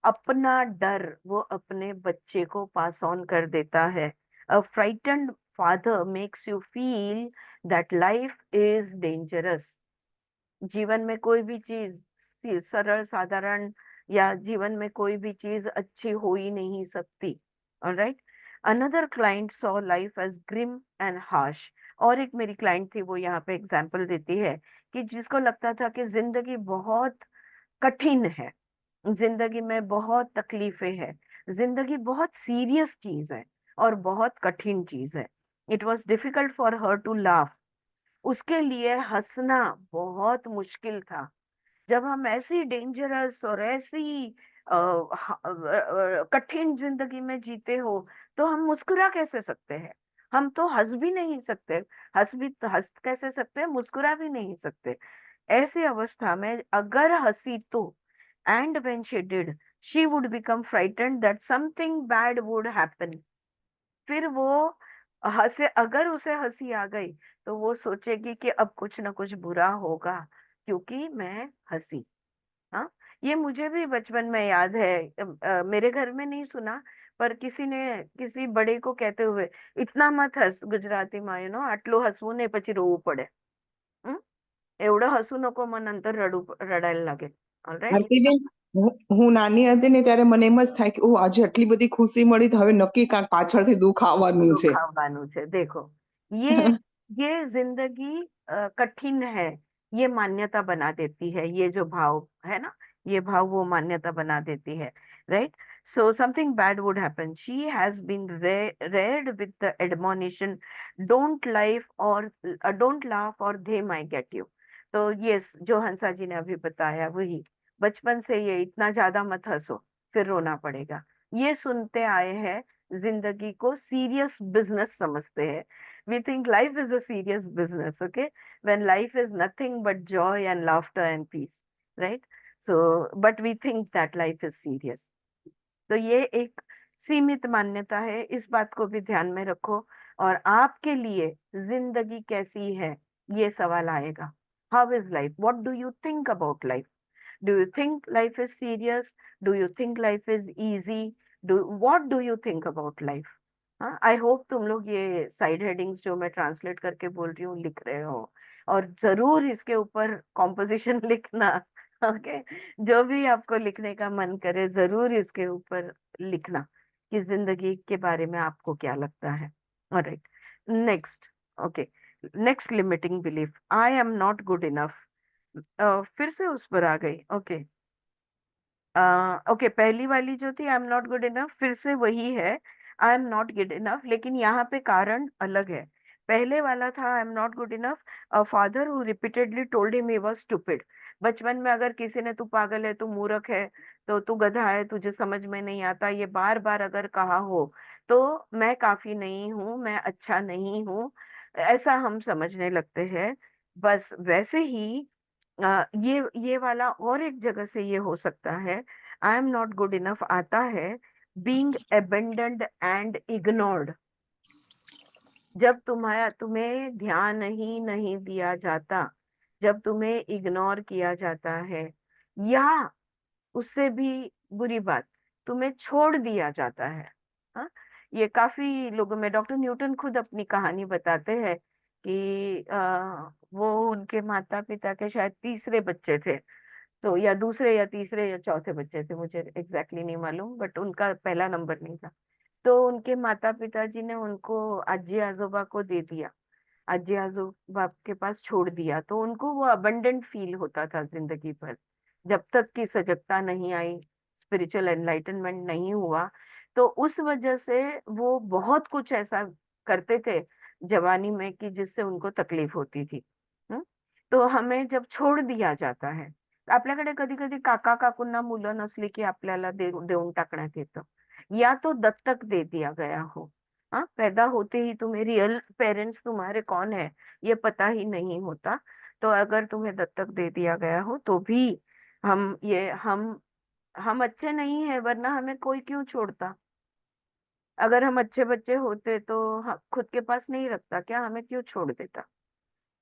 अपना डर वो अपने बच्चे को पास ऑन कर देता है। अ frightened father makes you feel that life is dangerous. जीवन में कोई भी चीज सरल साधारण, या जीवन में कोई भी चीज अच्छी हो ही नहीं सकती। Alright, another client saw life as grim and harsh. और एक मेरी क्लाइंट थी, वो यहाँ पे एग्जाम्पल देती है कि जिसको लगता था कि जिंदगी बहुत कठिन है, जिंदगी में बहुत तकलीफें हैं, जिंदगी बहुत सीरियस चीज है और बहुत कठिन चीज है। It was difficult for her to laugh. उसके लिए हंसना बहुत मुश्किल था। जब हम ऐसी डेंजरस और ऐसी कठिन जिंदगी में जीते हो, तो हम मुस्कुरा कैसे सकते हैं? हम तो हंस भी नहीं सकते। हंस कैसे सकते हैं, मुस्कुरा भी नहीं सकते। ऐसी अवस्था में अगर हंसी तो, and when she did, she would become frightened that something bad would happen. फिर वो हंसे, अगर उसे हंसी आ गई तो वो सोचेगी कि अब कुछ ना कुछ बुरा होगा क्योंकि मैं हंसी। हाँ, ये मुझे भी बचपन में याद है। मेरे घर में नहीं सुना, पर किसी ने किसी बड़े को कहते हुए, इतना मत हंस, गुजराती માં આટલું હસવું ને પછી રોવું પડે. હમ? એવડો હસવું नको, મન અંતર રડાयला લાગે. ઓલરાઈટ. ભારતીબેન, હું નાની હતી ને ત્યારે મને એમ જ થાય કે ઓ આજે આટલી બધી ખુશી મળી તો હવે નક્કી કાંઈક પાછળથી દુઃખ આવવાનું दुख છે। આવવાનું છે, देखो। ये ये जिंदगी कठिन है, ये मान्यता बना देती है। ये जो भाव है ना, ये भाव वो मान्यता बना देती है। Right, so something bad would happen, she has been reared with the admonition, don't laugh or they my get you. तो ये जो हंसा जी ने अभी बताया वही, बचपन से ये इतना ज्यादा मत हंसो फिर रोना पड़ेगा, ये सुनते आए हैं। जिंदगी को सीरियस बिजनेस समझते हैं। We think life is a serious business, okay, when life is nothing but joy and laughter and peace. Right, so but we think that life is serious. तो ये एक सीमित मान्यता है, इस बात को भी ध्यान में रखो। और आपके लिए जिंदगी कैसी है, ये सवाल आएगा। How is life, what do you think about life? Do you think life is serious? Do you think life is easy? What do you think about life? हाँ, आई होप तुम लोग ये साइड हेडिंग्स जो मैं ट्रांसलेट करके बोल रही हूँ लिख रहे हो, और जरूर इसके ऊपर कॉम्पोजिशन लिखना। ओके, जो भी आपको लिखने का मन करे जरूर इसके ऊपर लिखना कि जिंदगी के बारे में आपको क्या लगता है। Alright, next. Okay, next limiting belief, I am not good enough. फिर से उस पर आ गई। ओके, ओके, पहली वाली जो थी आई एम नॉट गुड इनफ, फिर से वही है, आई एम नॉट गुड इनफ, लेकिन यहाँ पे कारण अलग है। पहले वाला था आई am not good enough, a father who repeatedly told him he was stupid. बचपन में अगर किसी ने तू पागल है, तू मूर्ख है, तो तू गधा है, तुझे समझ में नहीं आता, ये बार बार अगर कहा हो, तो मैं काफी नहीं हूँ, मैं अच्छा नहीं हूँ, ऐसा हम समझने लगते हैं। बस वैसे ही ये वाला और एक जगह से ये हो सकता है। आई एम नॉट गुड इनफ आता है बीइंग अबेंडन्ड एंड इग्नोर्ड, जब तुम्हें ध्यान ही नहीं दिया जाता, जब तुम्हें इग्नोर किया जाता है, या उससे भी बुरी बात, तुम्हें छोड़ दिया जाता है। हाँ, ये काफी लोगों में, डॉक्टर न्यूटन खुद अपनी कहानी बताते हैं कि वो उनके माता पिता के शायद तीसरे बच्चे थे, तो या दूसरे या तीसरे या चौथे बच्चे थे, मुझे एग्जैक्टली नहीं मालूम, बट उनका पहला नंबर नहीं था। तो उनके माता पिताजी ने उनको अज्जी आजोबा को दे दिया, अज्जी आजोबा के पास छोड़ दिया, तो उनको वो अबंडेंट फील होता था जिंदगी भर, जब तक कि सजगता नहीं आई, स्पिरिचुअल एनलाइटनमेंट नहीं हुआ। तो उस वजह से वो बहुत कुछ ऐसा करते थे जवानी में कि जिससे उनको तकलीफ होती थी। तो हमें जब छोड़ दिया जाता है, आपल्याकडे कधी कधी काका काकूंना मुलं नसली की आपल्याला देऊन टाकण्यात येतं, या तो दत्तक दे दिया गया हो। हाँ, पैदा होते ही तुम्हें रियल पेरेंट्स तुम्हारे कौन है ये पता ही नहीं होता, तो अगर तुम्हें दत्तक दे दिया गया हो तो भी हम अच्छे नहीं है, वरना हमें कोई क्यों छोड़ता। अगर हम अच्छे बच्चे होते तो खुद के पास नहीं रखता क्या, हमें क्यों छोड़ देता।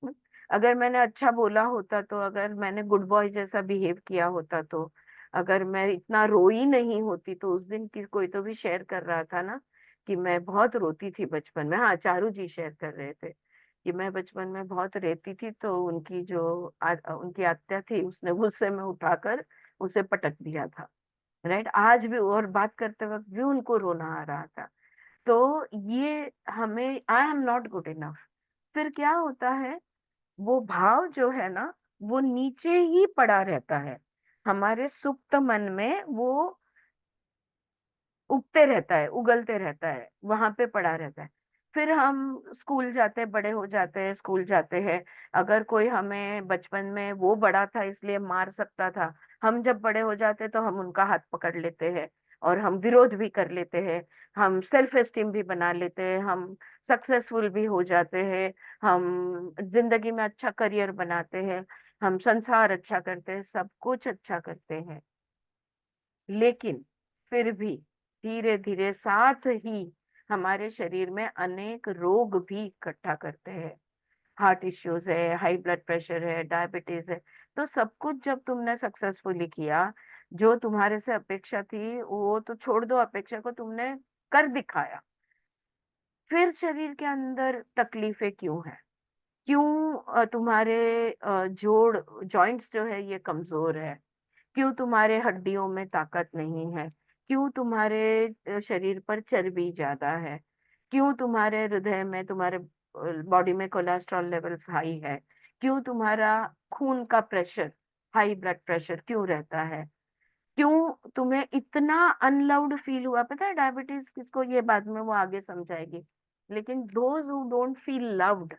हम्म? अगर मैंने अच्छा बोला होता तो, अगर मैंने गुड बॉय जैसा बिहेव किया होता तो, अगर मैं इतना रोई नहीं होती तो, उस दिन की कोई तो भी शेयर कर रहा था ना कि मैं बहुत रोती थी बचपन में। हाँ, चारू जी शेयर कर रहे थे कि मैं बचपन में बहुत रोती थी, तो उनकी जो उनकी आत्या थी उसने गुस्से में उठाकर उसे पटक दिया था। राइट, आज भी और बात करते वक्त भी उनको रोना आ रहा था। तो ये हमें आई एम नॉट गुड इनफ, फिर क्या होता है, वो भाव जो है ना वो नीचे ही पड़ा रहता है, हमारे सुप्त मन में वो उगते रहता है, उगलते रहता है, वहां पे पड़ा रहता है। फिर हम स्कूल जाते हैं, बड़े हो जाते हैं, स्कूल जाते हैं, अगर कोई हमें बचपन में वो बड़ा था इसलिए मार सकता था, हम जब बड़े हो जाते हैं तो हम उनका हाथ पकड़ लेते हैं और हम विरोध भी कर लेते हैं, हम सेल्फ एस्टीम भी बना लेते हैं, हम सक्सेसफुल भी हो जाते हैं, हम जिंदगी में अच्छा करियर बनाते हैं, हम संसार अच्छा करते हैं, सब कुछ अच्छा करते हैं। लेकिन फिर भी धीरे धीरे साथ ही हमारे शरीर में अनेक रोग भी इकट्ठा करते हैं। हार्ट इश्यूज है, हाई ब्लड प्रेशर है, डायबिटीज है। तो सब कुछ जब तुमने सक्सेसफुली किया, जो तुम्हारे से अपेक्षा थी वो तो छोड़ दो, अपेक्षा को तुमने कर दिखाया, फिर शरीर के अंदर तकलीफें क्यों है? क्यों तुम्हारे जोड़ जॉइंट्स जो है ये कमजोर है? क्यों तुम्हारे हड्डियों में ताकत नहीं है? क्यों तुम्हारे शरीर पर चर्बी ज्यादा है? क्यों तुम्हारे हृदय में, तुम्हारे बॉडी में कोलेस्ट्रॉल लेवल्स हाई है? क्यों तुम्हारा खून का प्रेशर, हाई ब्लड प्रेशर क्यों रहता है? क्यों तुम्हें इतना अनलव्ड फील हुआ? पता है डायबिटीज किसको, ये बाद में वो आगे समझाएगी, लेकिन those who don't feel loved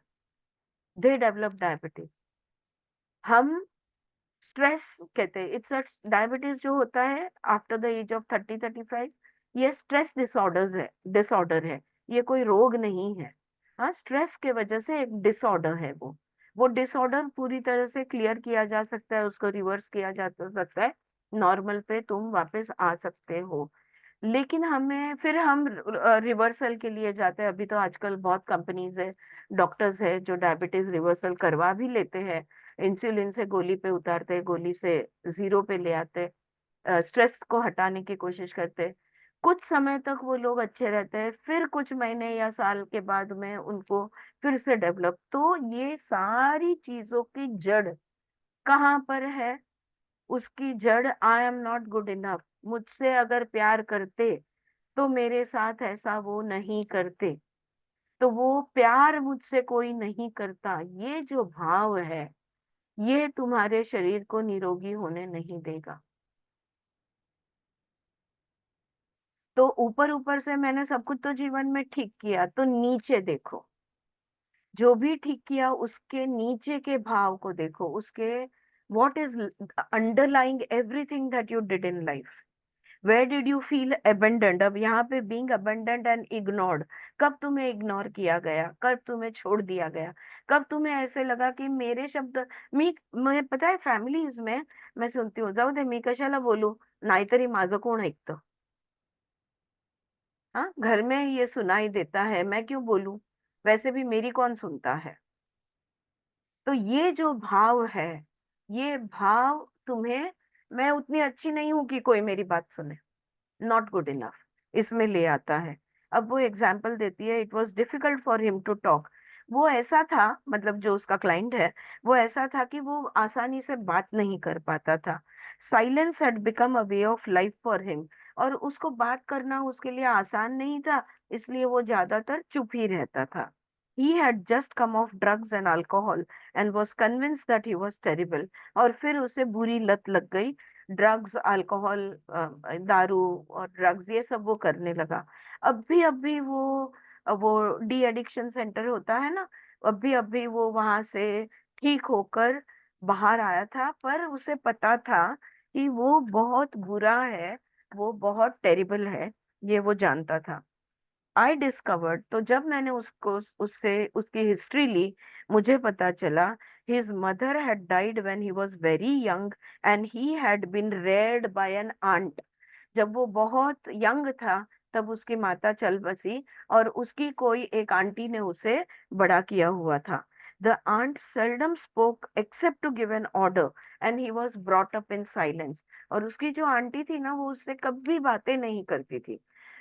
they develop diabetes. हम स्ट्रेस कहते हैं, इट्स डायबिटीज जो होता है आफ्टर द एज ऑफ 30-35, ये स्ट्रेस डिसऑर्डर है, ये कोई रोग नहीं है। हाँ, स्ट्रेस के वजह से एक डिसऑर्डर है वो डिसऑर्डर पूरी तरह से क्लियर किया जा सकता है, उसको रिवर्स किया जा सकता है, नॉर्मल पे तुम वापस आ सकते हो। लेकिन हमें फिर हम रिवर्सल के लिए जाते हैं। अभी तो आजकल बहुत कंपनीज है, डॉक्टर्स है जो डायबिटीज रिवर्सल करवा भी लेते हैं, इंसुलिन से गोली पे उतारते हैं, गोली से जीरो पे ले आते हैं, स्ट्रेस को हटाने की कोशिश करते हैं। कुछ समय तक वो लोग अच्छे रहते हैं, फिर कुछ महीने या साल के बाद में उनको फिर से डेवलप। तो ये सारी चीजों की जड़ कहाँ पर है? उसकी जड़ आई एम नॉट गुड इनफ। मुझसे अगर प्यार करते तो मेरे साथ ऐसा वो नहीं करते, तो वो प्यार मुझसे कोई नहीं करता, ये जो भाव है ये तुम्हारे शरीर को निरोगी होने नहीं देगा। तो ऊपर ऊपर से मैंने सब कुछ तो जीवन में ठीक किया, तो नीचे देखो, जो भी ठीक किया उसके नीचे के भाव को देखो, उसके what is underlying everything that you did in life. Where did you feel abandoned? अब यहाँ पे बीइंग अबेंडेंड एंड इग्नोर्ड, कब तुम्हें इग्नोर किया गया, कब तुम्हें छोड़ दिया गया, कब तुम्हें ऐसे लगा कि मेरे शब्द मी, मुझे पता है फॅमिलीज में मैं सुनती हूँ, जाऊ दे मी कशाला बोलू, नाहीतरी माझं कोण ऐकतं। हाँ, घर में ये सुनाई देता है, मैं क्यों बोलूं, वैसे भी मेरी कौन सुनता है। तो ये जो भाव है, ये भाव तुम्हें, मैं उतनी अच्छी नहीं हूं कि कोई मेरी बात सुने, नॉट गुड इनफ, इसमें ले आता है। अब वो एग्जाम्पल देती है, it was difficult for him to talk. वो ऐसा था, मतलब जो उसका क्लाइंट है वो ऐसा था कि वो आसानी से बात नहीं कर पाता था। Silence had become a way of life for him, और उसको बात करना उसके लिए आसान नहीं था, इसलिए वो ज्यादातर चुप ही रहता था। He had just come off drugs and alcohol and was convinced that he was terrible। और फिर उसे बुरी लत लग गई, ड्रग्स, अल्कोहल, दारू और ड्रग्स, ये सब वो करने लगा। अब भी वो वो डी एडिक्शन सेंटर होता है ना, अभी वो वहां से ठीक होकर बाहर आया था, पर उसे पता था कि वो बहुत बुरा है, वो बहुत टेरिबल है, ये वो जानता था। आई डिस्कवर्ड, तो जब मैंने उसको उससे उसकी हिस्ट्री ली, मुझे पता चला his mother had died when he was very young and he had been reared by an aunt. जब वो बहुत यंग था तब उसकी माता चल बसी और उसकी कोई एक आंटी ने उसे बड़ा किया हुआ था। The aunt seldom spoke except to give an order and he was brought up in silence। और उसकी जो आंटी थी ना, वो उससे कभी बातें नहीं करती थी,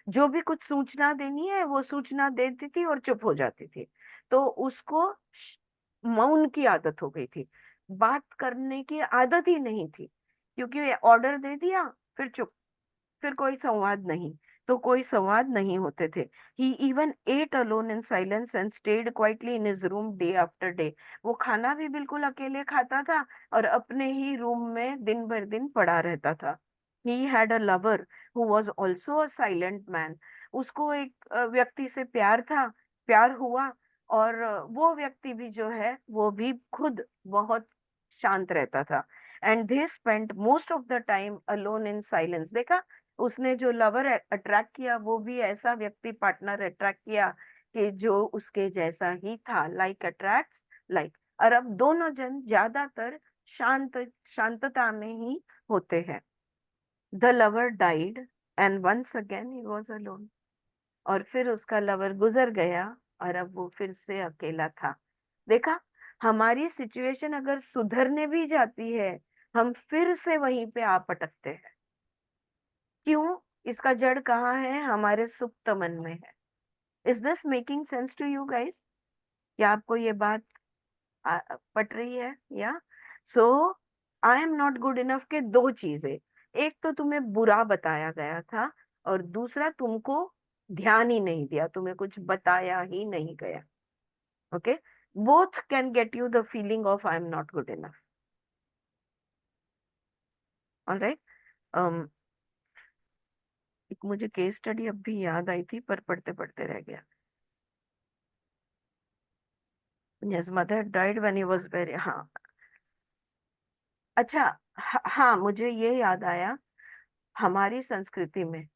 जो भी कुछ सूचना देनी है वो सूचना देती थी और चुप हो जाती थी। तो उसको मौन की आदत हो गई थी, बात करने की आदत ही नहीं थी, क्योंकि ऑर्डर दे दिया फिर चुप, फिर कोई संवाद नहीं, तो कोई संवाद नहीं होते थे। He even ate alone in silence and stayed quietly in his room day after day. वो खाना भी बिल्कुल अकेले खाता था और अपने ही रूम में दिन भर दिन पड़ा रहता था। He had a lover who was also a silent man. उसको एक व्यक्ति से प्यार था, प्यार हुआ, और वो व्यक्ति भी जो है वो भी खुद बहुत शांत रहता था। And they spent most of the time alone in silence. देखा, उसने जो लवर अट्रैक्ट किया वो भी ऐसा व्यक्ति, पार्टनर अट्रैक्ट किया कि जो उसके जैसा ही था, लाइक अट्रैक्ट्स लाइक। और अब दोनों जन ज्यादातर शांत शांतता में ही होते हैं। The lover died and once again he was alone. और फिर उसका लवर गुजर गया और अब वो फिर से अकेला था। देखा, हमारी सिचुएशन अगर सुधरने भी जाती है, हम फिर से वहीं पे आ पटकते हैं। क्यों? इसका जड़ कहाँ है? हमारे सुप्त मन में है। Is this making sense to you guys? क्या आपको ये बात पट रही है? या so I am not good enough के दो चीजें, एक तो तुम्हें बुरा बताया गया था और दूसरा तुमको ध्यान ही नहीं दिया, तुम्हें कुछ बताया ही नहीं गया। Okay, both can get you the feeling of I am not good enough. Alright, एक मुझे केस स्टडी अब भी याद आई थी पर पढ़ते पढ़ते रह गया। Yes, mother died when he was very, हाँ। अच्छा, हाँ, मुझे ये याद आया, हमारी संस्कृति में,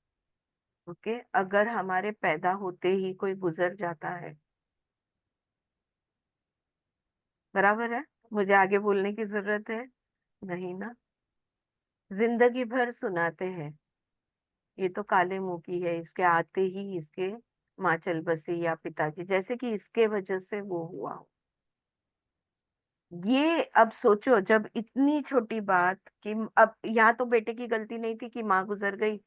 ओके, अगर हमारे पैदा होते ही कोई गुजर जाता है, बराबर है, मुझे आगे बोलने की जरूरत है नहीं ना, जिंदगी भर सुनाते हैं ये तो काले मुंह की है, इसके आते ही इसके माँ चल बसी या पिताजी, जैसे कि इसके वजह से वो हुआ हो। ये अब सोचो, जब इतनी छोटी बात कि अब यहाँ तो बेटे की गलती नहीं थी कि माँ गुजर गई,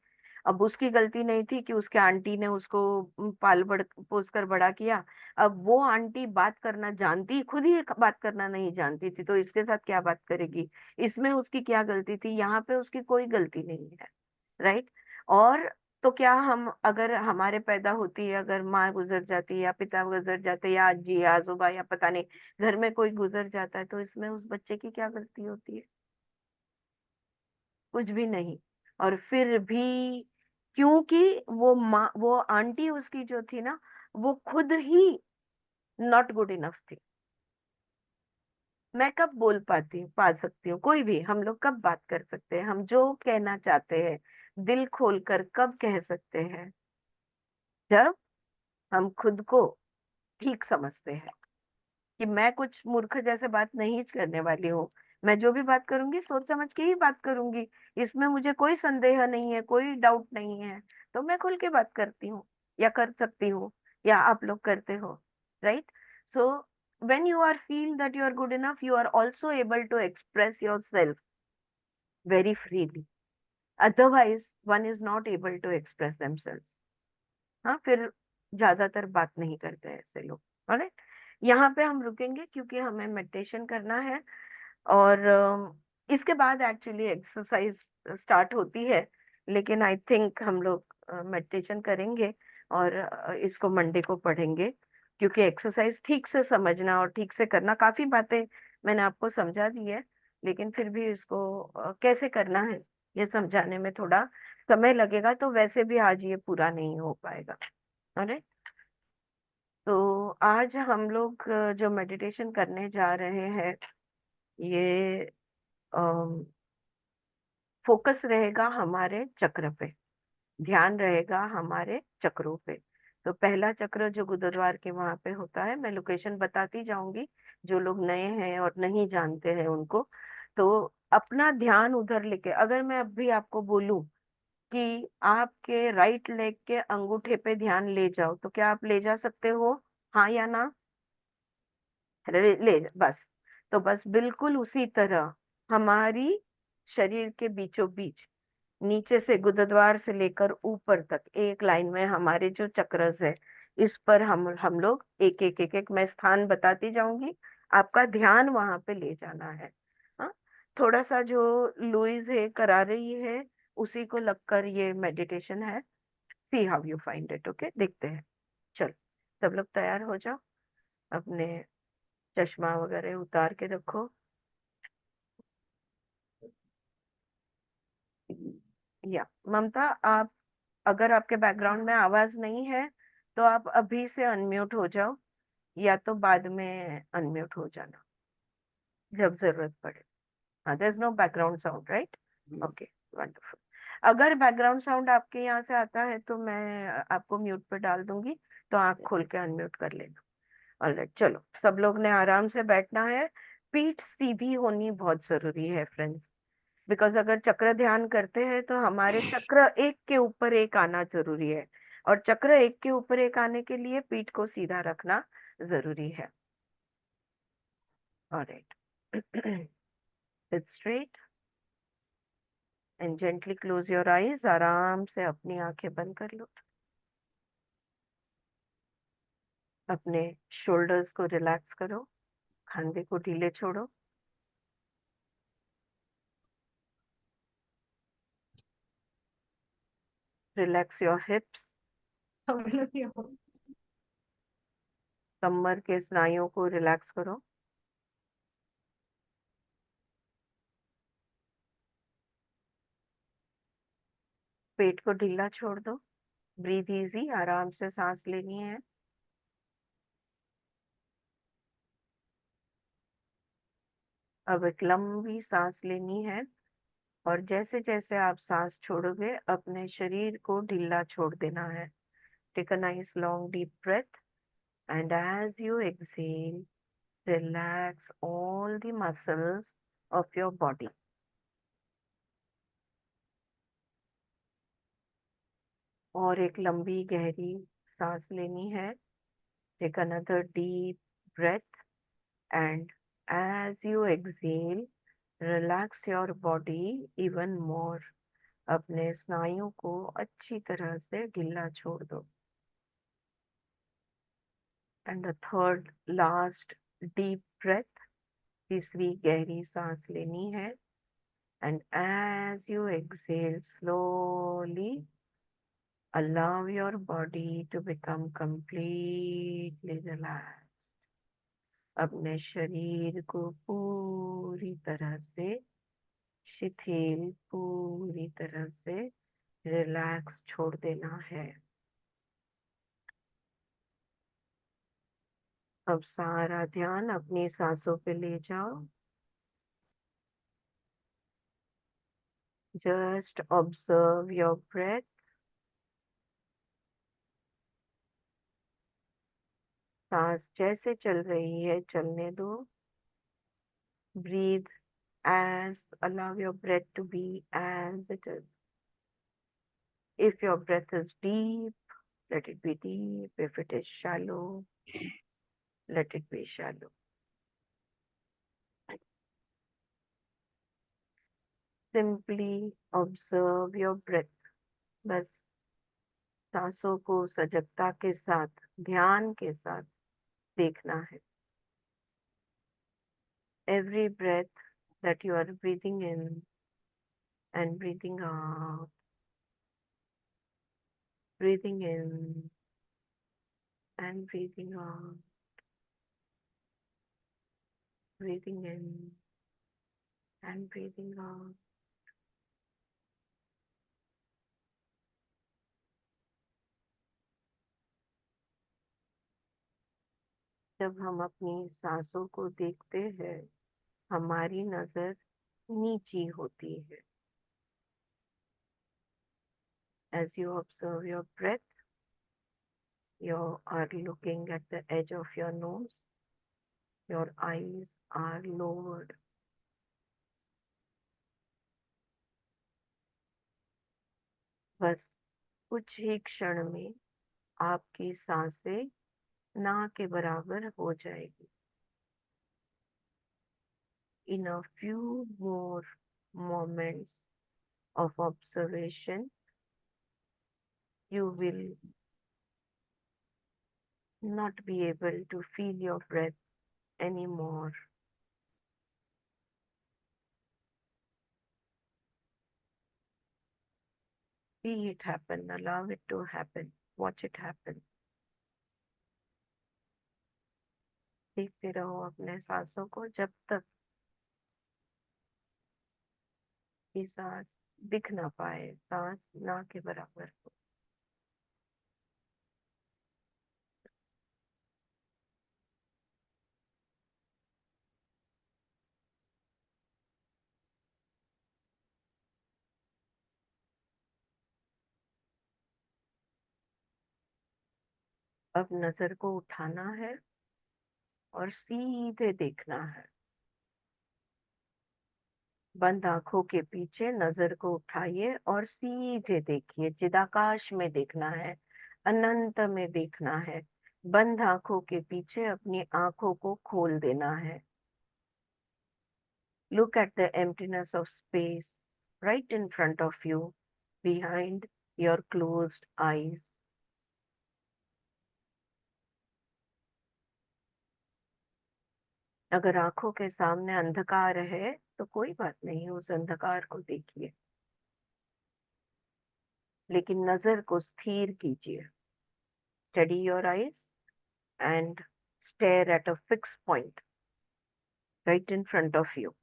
अब उसकी गलती नहीं थी कि उसके आंटी ने उसको पाल बड़ पोस कर बड़ा किया। अब वो आंटी बात करना जानती, खुद ही बात करना नहीं जानती थी, तो इसके साथ क्या बात करेगी? इसमें उसकी क्या गलती थी? यहाँ पे उसकी कोई गलती नहीं है, राइट? और तो क्या हम, अगर हमारे पैदा होती है, अगर माँ गुजर जाती है या पिता गुजर जाते हैं या आजी या आजोबा या पता नहीं घर में कोई गुजर जाता है, तो इसमें उस बच्चे की क्या गलती होती है? कुछ भी नहीं। और फिर भी, क्योंकि वो माँ, वो आंटी उसकी जो थी ना, वो खुद ही नॉट गुड इनफ थी। मैं कब बोल पाती हूँ, पा सकती हूँ, कोई भी हम लोग कब बात कर सकते हैं, हम जो कहना चाहते हैं दिल खोलकर कब कह सकते हैं? जब हम खुद को ठीक समझते हैं कि मैं कुछ मूर्ख जैसे बात नहीं करने वाली हूँ, मैं जो भी बात करूंगी सोच समझ के ही बात करूंगी, इसमें मुझे कोई संदेह नहीं है, कोई डाउट नहीं है, तो मैं खुल के बात करती हूँ या कर सकती हूँ, या आप लोग करते हो, right? So when you are feel that you are good enough, you are also able to express yourself very freely, otherwise one is not able to express themselves। हाँ, फिर ज्यादातर बात नहीं करते हैं ऐसे लोग। ऑलराइट, यहाँ पे हम रुकेंगे क्योंकि हमें मेडिटेशन करना है, और इसके बाद एक्चुअली एक्सरसाइज स्टार्ट होती है, लेकिन आई थिंक हम लोग मेडिटेशन करेंगे और इसको मंडे को पढ़ेंगे, क्योंकि एक्सरसाइज ठीक से समझना और ठीक से करना, काफी बातें मैंने आपको समझा दी है, लेकिन फिर भी इसको कैसे करना है ये समझाने में थोड़ा समय लगेगा, तो वैसे भी आज ये पूरा नहीं हो पाएगा। अरे, तो आज हम लोग जो मेडिटेशन करने जा रहे हैं, ये फोकस रहेगा हमारे चक्र पे, ध्यान रहेगा हमारे चक्रों पे। तो पहला चक्र जो गुरुद्वार के वहां पे होता है, मैं लोकेशन बताती जाऊंगी, जो लोग नए हैं और नहीं जानते हैं उनको। तो अपना ध्यान उधर लेके, अगर मैं अभी आपको बोलूं कि आपके राइट लेग के अंगूठे पे ध्यान ले जाओ, तो क्या आप ले जा सकते हो? हाँ या ना? बस। तो बस बिल्कुल उसी तरह हमारी शरीर के बीचों बीच, नीचे से गुदद्वार से लेकर ऊपर तक एक लाइन में हमारे जो चक्रस है, इस पर हम लोग एक एक एक एक मैं स्थान बताती जाऊंगी, आपका ध्यान वहां पे ले जाना है। हाँ, थोड़ा सा जो लुइस है करा रही है, उसी को लगकर ये मेडिटेशन है। See how you find it. Okay, देखते हैं। चलो, सब लोग तैयार हो जाओ, अपने चश्मा वगैरह उतार के रखो। या ममता, आप, अगर आपके बैकग्राउंड में आवाज नहीं है तो आप अभी से अनम्यूट हो जाओ, या तो बाद में अनम्यूट हो जाना जब जरूरत पड़े। हाँ, there is no background sound, right? Okay, wonderful. अगर बैकग्राउंड साउंड आपके यहाँ से आता है तो मैं आपको म्यूट पे डाल दूंगी, तो आँख खोल के अनम्यूट कर लेना। ऑलराइट, चलो, सब लोग ने आराम से बैठना है। पीठ सीधी होनी बहुत जरूरी है फ्रेंड्स, बिकॉज अगर चक्र ध्यान करते हैं तो हमारे चक्र एक के ऊपर एक आना जरूरी है, और चक्र एक के ऊपर एक आने के लिए पीठ को सीधा रखना जरूरी है। Alright, seat straight and gently close your eyes. आराम से अपनी आंखें बंद कर लो, अपने शोल्डर्स को रिलैक्स करो, खांधे को ढीले छोड़ो। रिलैक्स योर हिप्स, कमर के स्नायुओं को रिलैक्स करो। पेट को ढीला छोड़ दो। ब्रीथ इजी, आराम से सांस लेनी है। अब एक लंबी सांस लेनी है, और जैसे जैसे आप सांस छोड़ोगे अपने शरीर को ढीला छोड़ देना है। Take a nice long deep breath, and as you exhale, relax all the muscles of your body. और एक लंबी गहरी सांस लेनी है। Take another deep breath, and as you exhale, relax your body even more. अपने स्नायु को अच्छी तरह से ढीला छोड़ दो। And the third last deep breath, तीसरी गहरी सांस लेनी है। And as you exhale slowly, allow your body to become completely relaxed. अपने शरीर को पूरी तरह से शिथिल, पूरी तरह से रिलैक्स छोड़ देना है। अब सारा ध्यान अपनी सांसों पे ले जाओ। Just observe your breath. सांस जैसे चल रही है चलने दो। Breathe as, allow your breath to be as it is. If your breath is deep, let it be deep. If it is shallow, let it be shallow. Simply observe your breath. बस सांसों को सजगता के साथ, ध्यान के साथ देखना है। Every breath that you are breathing in and breathing out, breathing in and breathing out, breathing in and breathing out. जब हम अपनी सांसों को देखते हैं, हमारी नजर नीची होती है. As you observe your breath, you are looking at the edge of your nose. Your eyes are lowered. बस कुछ ही क्षण में आपकी सांसें ना के बराबर हो जाएगी. In a few more moments of observation, you will not be able to feel your breath anymore. See it happen, allow it to happen, watch it happen. देखते रहो अपने सांसों को जब तक ये सांस दिख ना पाए, सांस ना के बराबर हो. अब नजर को उठाना है और सीधे देखना है. बंद आंखों के पीछे नजर को उठाइए और सीधे देखिए. चिदाकाश में देखना है, अनंत में देखना है. बंद आंखों के पीछे अपनी आंखों को खोल देना है. Look at the emptiness of space right in front of you, behind your closed eyes. अगर आंखों के सामने अंधकार है तो कोई बात नहीं, उस अंधकार को देखिए, लेकिन नजर को स्थिर कीजिए. Steady your eyes and stare at a fixed point right in front of you.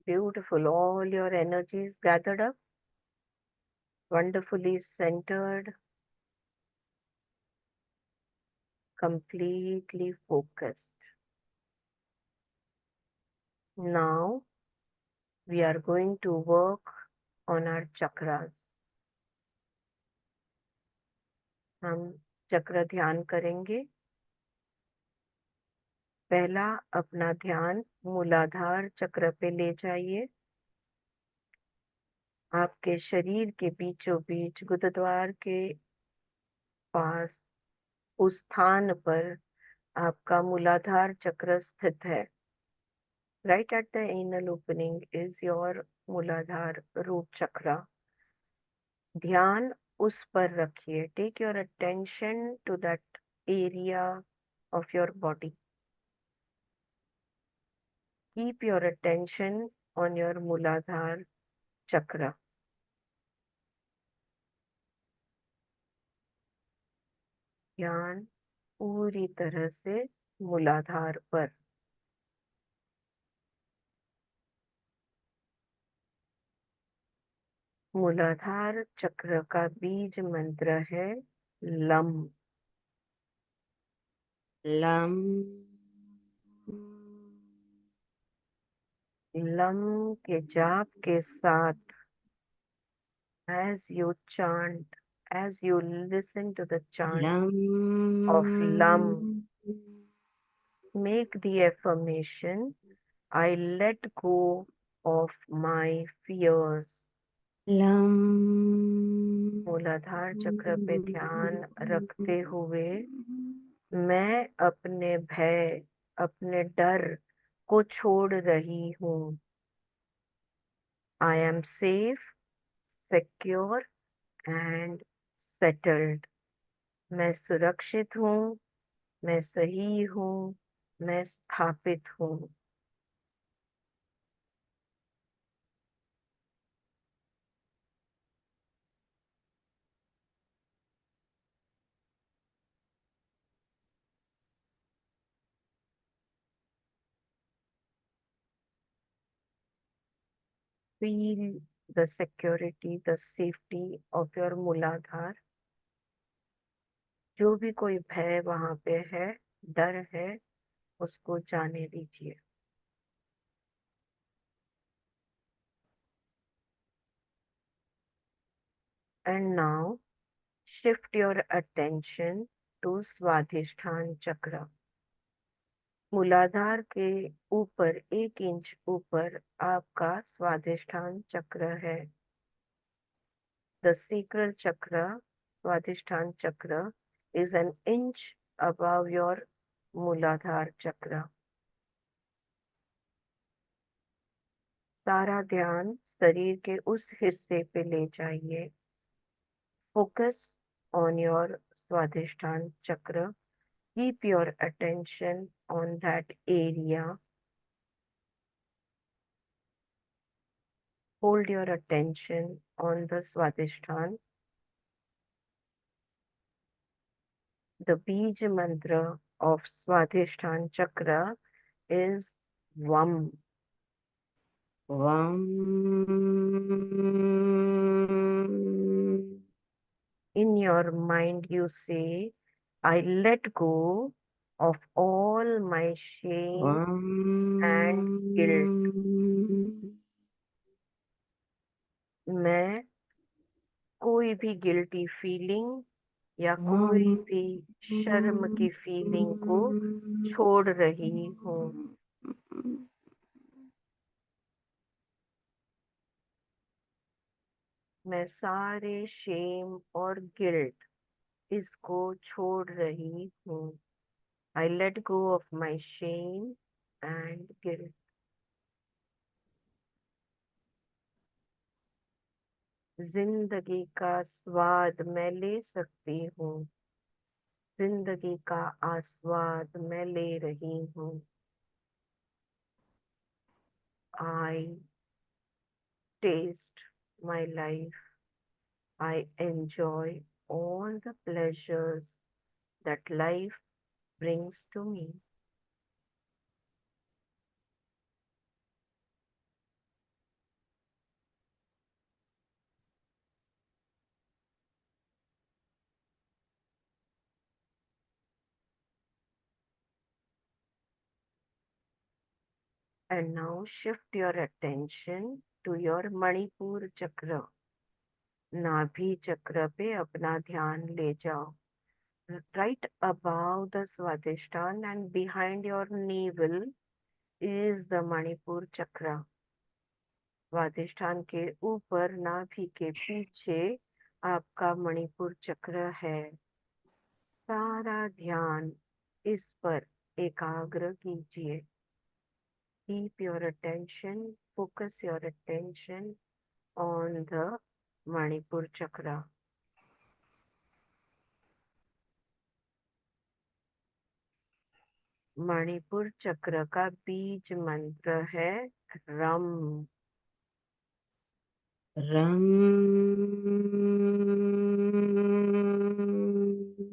Beautiful. All your energies gathered up, wonderfully centered, completely focused. Now we are going to work on our chakras. हम चक्र ध्यान करेंगे. पहला, अपना ध्यान मूलाधार चक्र पे ले जाइए. आपके शरीर के बीचों बीच गुदद्वार के पास, उस स्थान पर आपका मूलाधार चक्र स्थित है. Right at the anal opening is your मूलाधार रूट चक्र. ध्यान उस पर रखिए. Take your attention to that area of your body. Keep your attention on your मूलाधार चक्र. ध्यान पूरी तरह से मूलाधार पर. मूलाधार चक्र का बीज मंत्र है लम. लम. लम के जाप के साथ, as you chant, as you listen to the chant of Lam, make the affirmation, I let go of my fears. Lam. मूलाधार चक्र पे ध्यान रखते हुए मैं अपने भय, अपने डर को छोड़ रही हूँ. I am safe, secure and settled. मैं सुरक्षित हूँ, मैं सही हूँ, मैं स्थापित हूँ. Feel the security, the safety of your मूलाधार. जो भी कोई भय वहां पे है, डर है, उसको जाने दीजिए. And now shift your attention to स्वाधिष्ठान चक्र. मूलाधार के ऊपर 1 इंच ऊपर आपका स्वाधिष्ठान चक्र है. The sacral chakra, स्वाधिष्ठान चक्र, is an inch above your मूलाधार चक्र. सारा ध्यान शरीर के उस हिस्से पे ले जाइए. Focus on your स्वाधिष्ठान चक्र. Keep your attention on that area. Hold your attention on the Swadhisthana. The Bij mantra of Swadhisthana chakra is Vam. Vam. In your mind you say, I let go of all my shame and guilt. मैं कोई भी गिल्टी फीलिंग या कोई भी शर्म की फीलिंग को छोड़ रही हूँ. मैं सारे शेम और गिल्ट इसको छोड़ रही हूँ. I let go of my shame and guilt. जिंदगी का स्वाद मैं ले सकती हूँ. जिंदगी का आस्वाद मैं ले रही हूँ. I taste my life. I enjoy all the pleasures that life brings to me. And now shift your attention to your Manipur chakra. नाभि चक्र पे अपना ध्यान ले जाओ. Right above the Swadhisthana and behind your navel is the Manipur chakra. स्वादिष्ठान के ऊपर नाभि के पीछे आपका मणिपुर चक्र है. सारा ध्यान इस पर एकाग्र कीजिए. Keep your attention, focus your attention on the Manipur chakra. Manipur चक्र का बीज मंत्र है रम. रम.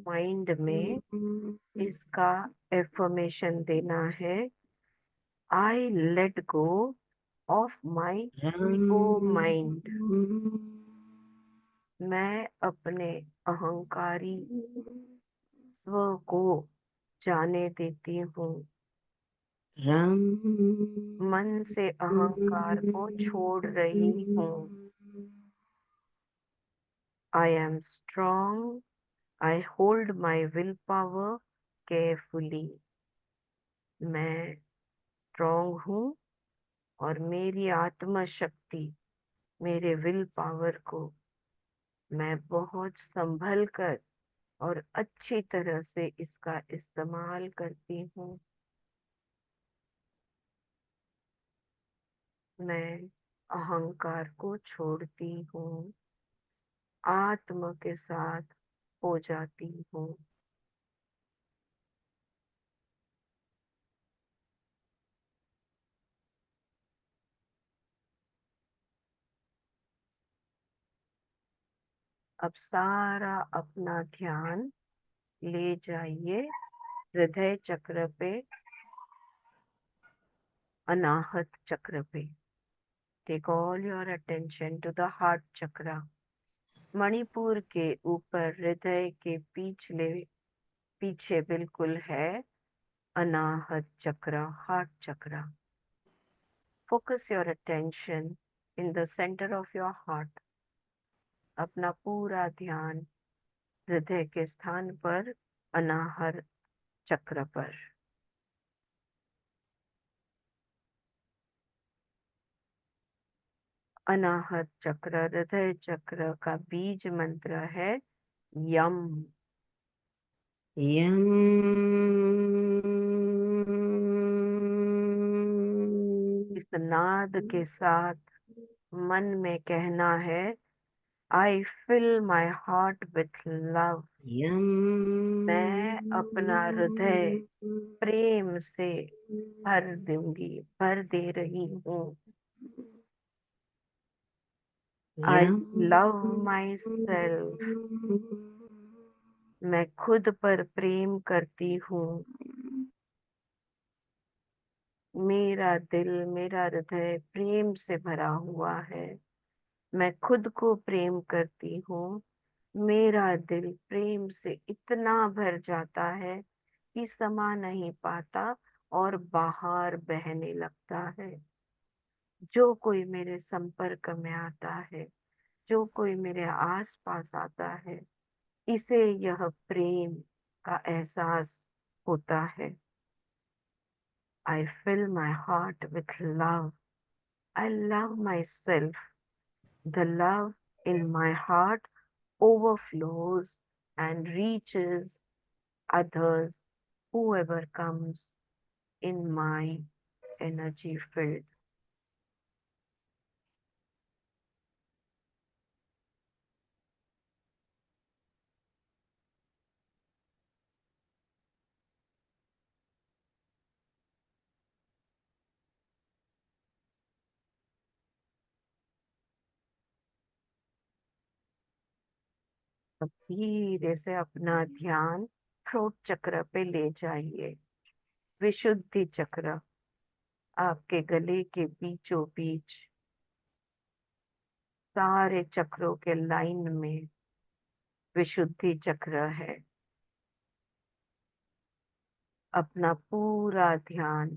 माइंड में इसका एफर्मेशन देना है. I let go of my ego mind. मैं अपने अहंकारी स्व को जाने देती हूँ. मन से अहंकार को छोड़ रही हूँ. I am strong. I hold my willpower carefully. मैं स्ट्रॉन्ग हूँ और मेरी आत्म शक्ति, मेरे विल पावर को मैं बहुत संभल कर और अच्छी तरह से इसका इस्तेमाल करती हूँ. मैं अहंकार को छोड़ती हूँ. आत्मा के साथ हो जाती हूँ. अब सारा अपना ध्यान ले जाइए हृदय चक्र पे, अनाहत चक्र पे. Take all your attention to the heart chakra. Manipur के ऊपर हृदय के पीछे बिल्कुल है अनाहत चक्र, heart chakra. Focus your attention in the center of your heart. अपना पूरा ध्यान हृदय के स्थान पर, अनाहत चक्र पर. अनाहत चक्र, हृदय चक्र का बीज मंत्र है यम. यम. इस नाद के साथ मन में कहना है I fill my heart with love. Yum. मैं अपना हृदय प्रेम से भर दूंगी, भर दे रही हूँ. I love my self. मैं खुद पर प्रेम करती हूँ. मेरा दिल, मेरा हृदय प्रेम से भरा हुआ है. मैं खुद को प्रेम करती हूँ. मेरा दिल प्रेम से इतना भर जाता है कि समा नहीं पाता और बाहर बहने लगता है. जो कोई मेरे संपर्क में आता है, जो कोई मेरे आस पास आता है, इसे यह प्रेम का एहसास होता है. I fill my heart with love. I love myself. The love in my heart overflows and reaches others, whoever comes in my energy field. अब धीरे से अपना ध्यान थ्रोट चक्र पे ले जाइए. विशुद्धि चक्र आपके गले के बीचों बीच, सारे चक्रों के लाइन में विशुद्धि चक्र है. अपना पूरा ध्यान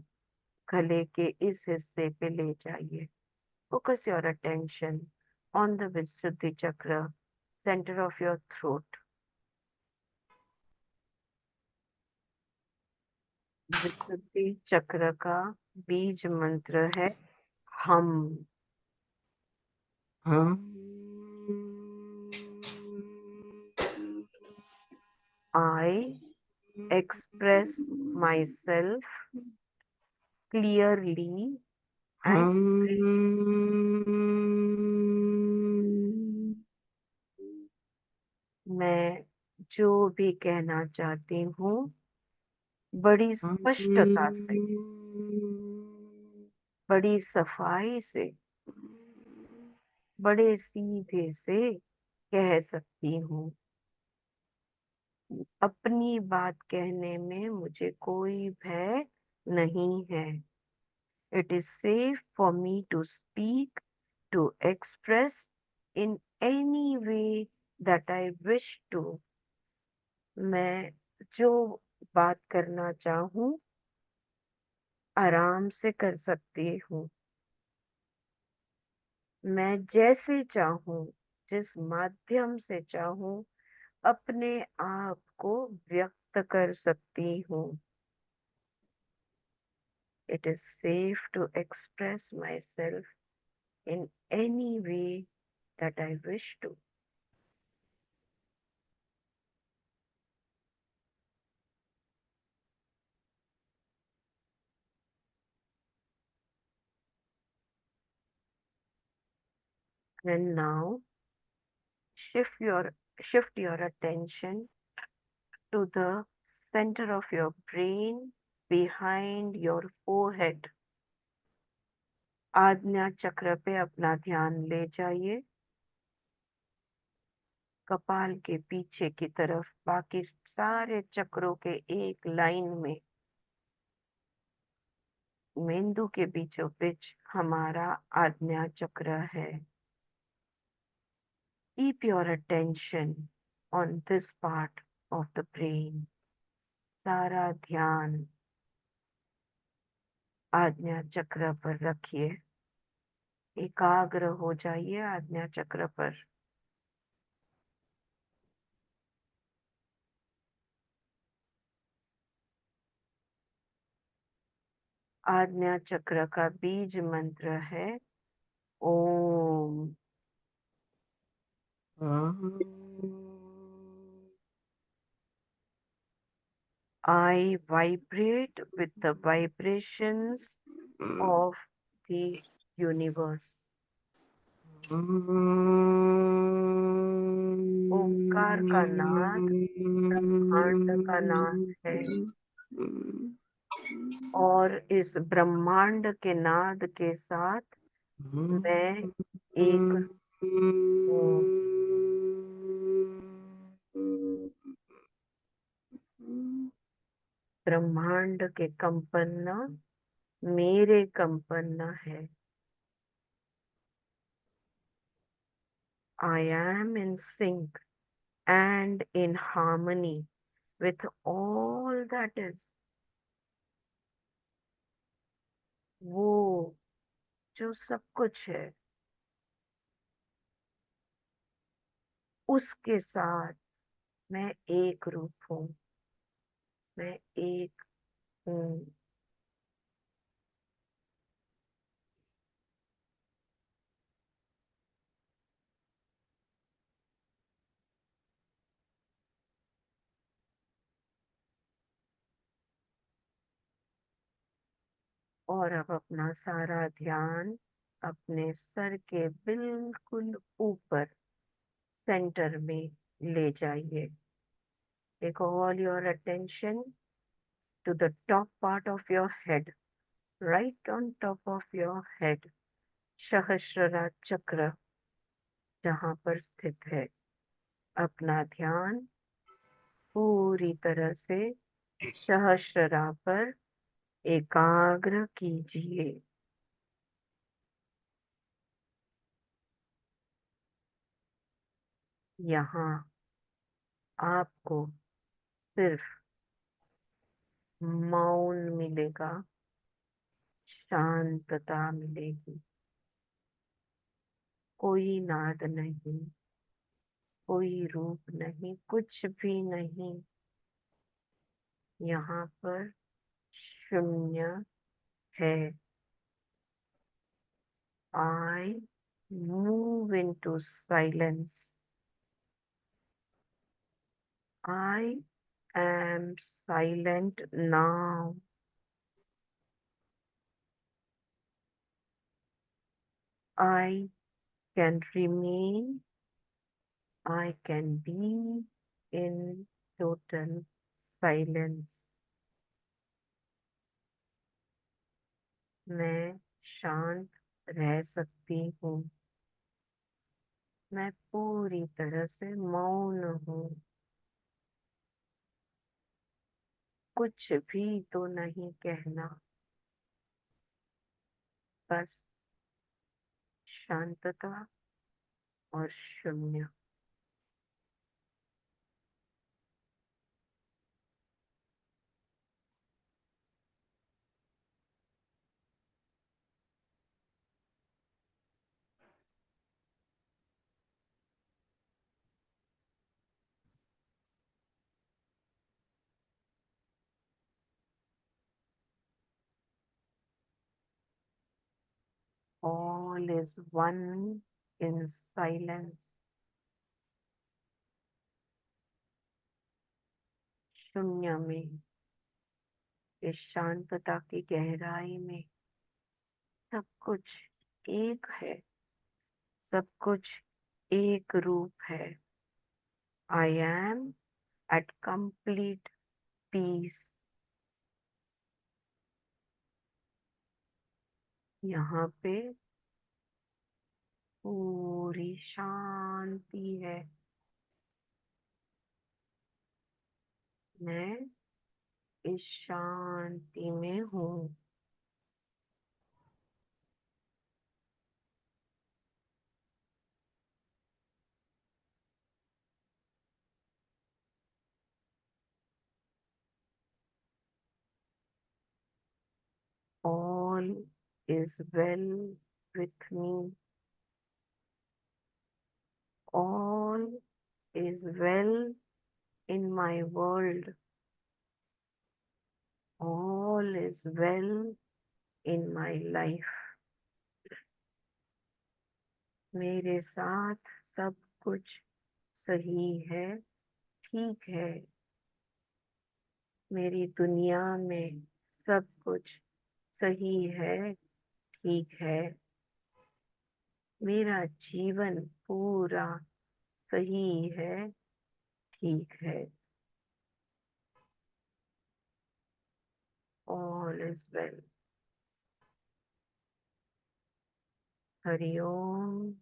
गले के इस हिस्से पे ले जाइए. Focus your attention on the Vishuddhi chakra, center of your throat. विशुद्धि चक्र का बीज मंत्र है हम. हम. I express myself clearly and मैं जो भी कहना चाहती हूँ बड़ी स्पष्टता से, बड़ी सफाई से, बड़े सीधे से कह सकती हूँ. अपनी बात कहने में मुझे कोई भय नहीं है. It is safe for me to speak, to express in any way that I wish to. मैं जो बात करना चाहूँ आराम से कर सकती हूँ. मैं जैसे चाहूँ, जिस माध्यम से चाहूँ, अपने आप को व्यक्त कर सकती हूँ. It is safe to express myself in any way that I wish to. And now shift your attention to the center of your brain behind your forehead. आज्ञा चक्र पे अपना ध्यान ले जाइए. कपाल के पीछे की तरफ बाकी सारे चक्रों के एक लाइन में मेंदु के बीचों बीच हमारा आज्ञा चक्र है. Keep your attention on this part of the brain. सारा ध्यान आज्ञा चक्र पर रखिए. एकाग्र हो जाइए आज्ञा चक्र पर. आज्ञा चक्र का बीज मंत्र है ओम. I vibrate with the vibrations of the universe. ओंकार का नाद ब्रह्मांड का नाद है और इस ब्रह्मांड के नाद के साथ मैं एक हूँ. ब्रह्मांड के कंपन मेरे कंपन है. I am in sync and in harmony with all that is. वो जो सब कुछ है उसके साथ मैं एक रूप हूँ. मैं एक हूँ. और अब अपना सारा ध्यान अपने सर के बिल्कुल ऊपर सेंटर में ले जाइए. Take all your attention to the top part of your head, right on top of your head. सहस्ररा चक्र जहाँ पर स्थित है. अपना ध्यान पूरी तरह से सहस्ररा पर एकाग्र कीजिए. यहाँ आपको सिर्फ मौन मिलेगा. शांतता मिलेगी. कोई नाद नहीं, कोई रूप नहीं, कुछ भी नहीं. यहाँ पर शून्य है. I move into silence. I am silent now. I can remain, I can be in total silence. मैं शांत रह सकती हूँ. मैं पूरी तरह से मौन हूँ. कुछ भी तो नहीं कहना. बस शांतता और शून्य. All is one in silence. शून्य में, इस शांतता की गहराई में सब कुछ एक है. सब कुछ एक रूप है. I am at complete peace. यहाँ पे पूरी शांति है. मैं इस शांति में हूँ. is well with me. All is well in my world. All is well in my life. मेरे साथ सब कुछ सही है, ठीक है. मेरी दुनिया में सब कुछ सही है, ठीक है. मेरा जीवन पूरा सही है, ठीक है. All is well. हरि ओम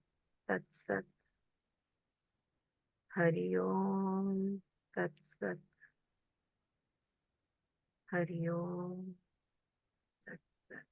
तत्सत. हरि ओम तत्सत. हरि ओम तत्सत.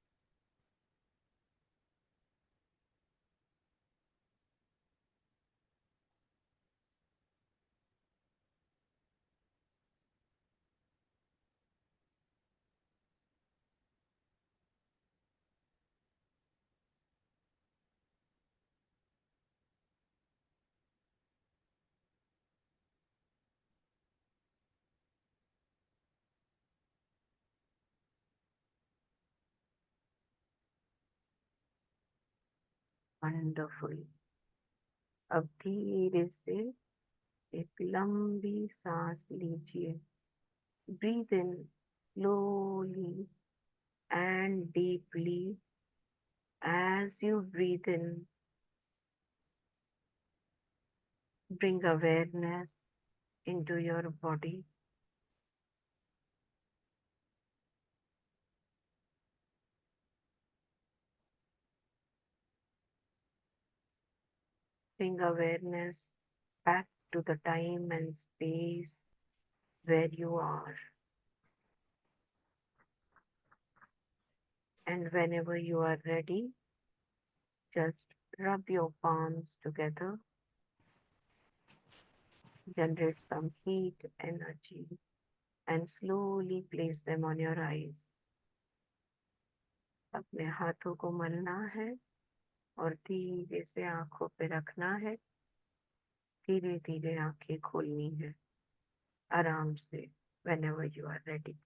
वंडरफुल. अब धीरे से एक लंबी सांस लीजिए. Breathe in slowly and deeply. As you breathe in, bring awareness into your body. Bring awareness back to the time and space where you are. And whenever you are ready, just rub your palms together, generate some heat energy, and slowly place them on your eyes. अपने हाथों को मलना है और धीरे से आंखों पे रखना है. धीरे धीरे आंखें खोलनी है आराम से. Whenever you are ready.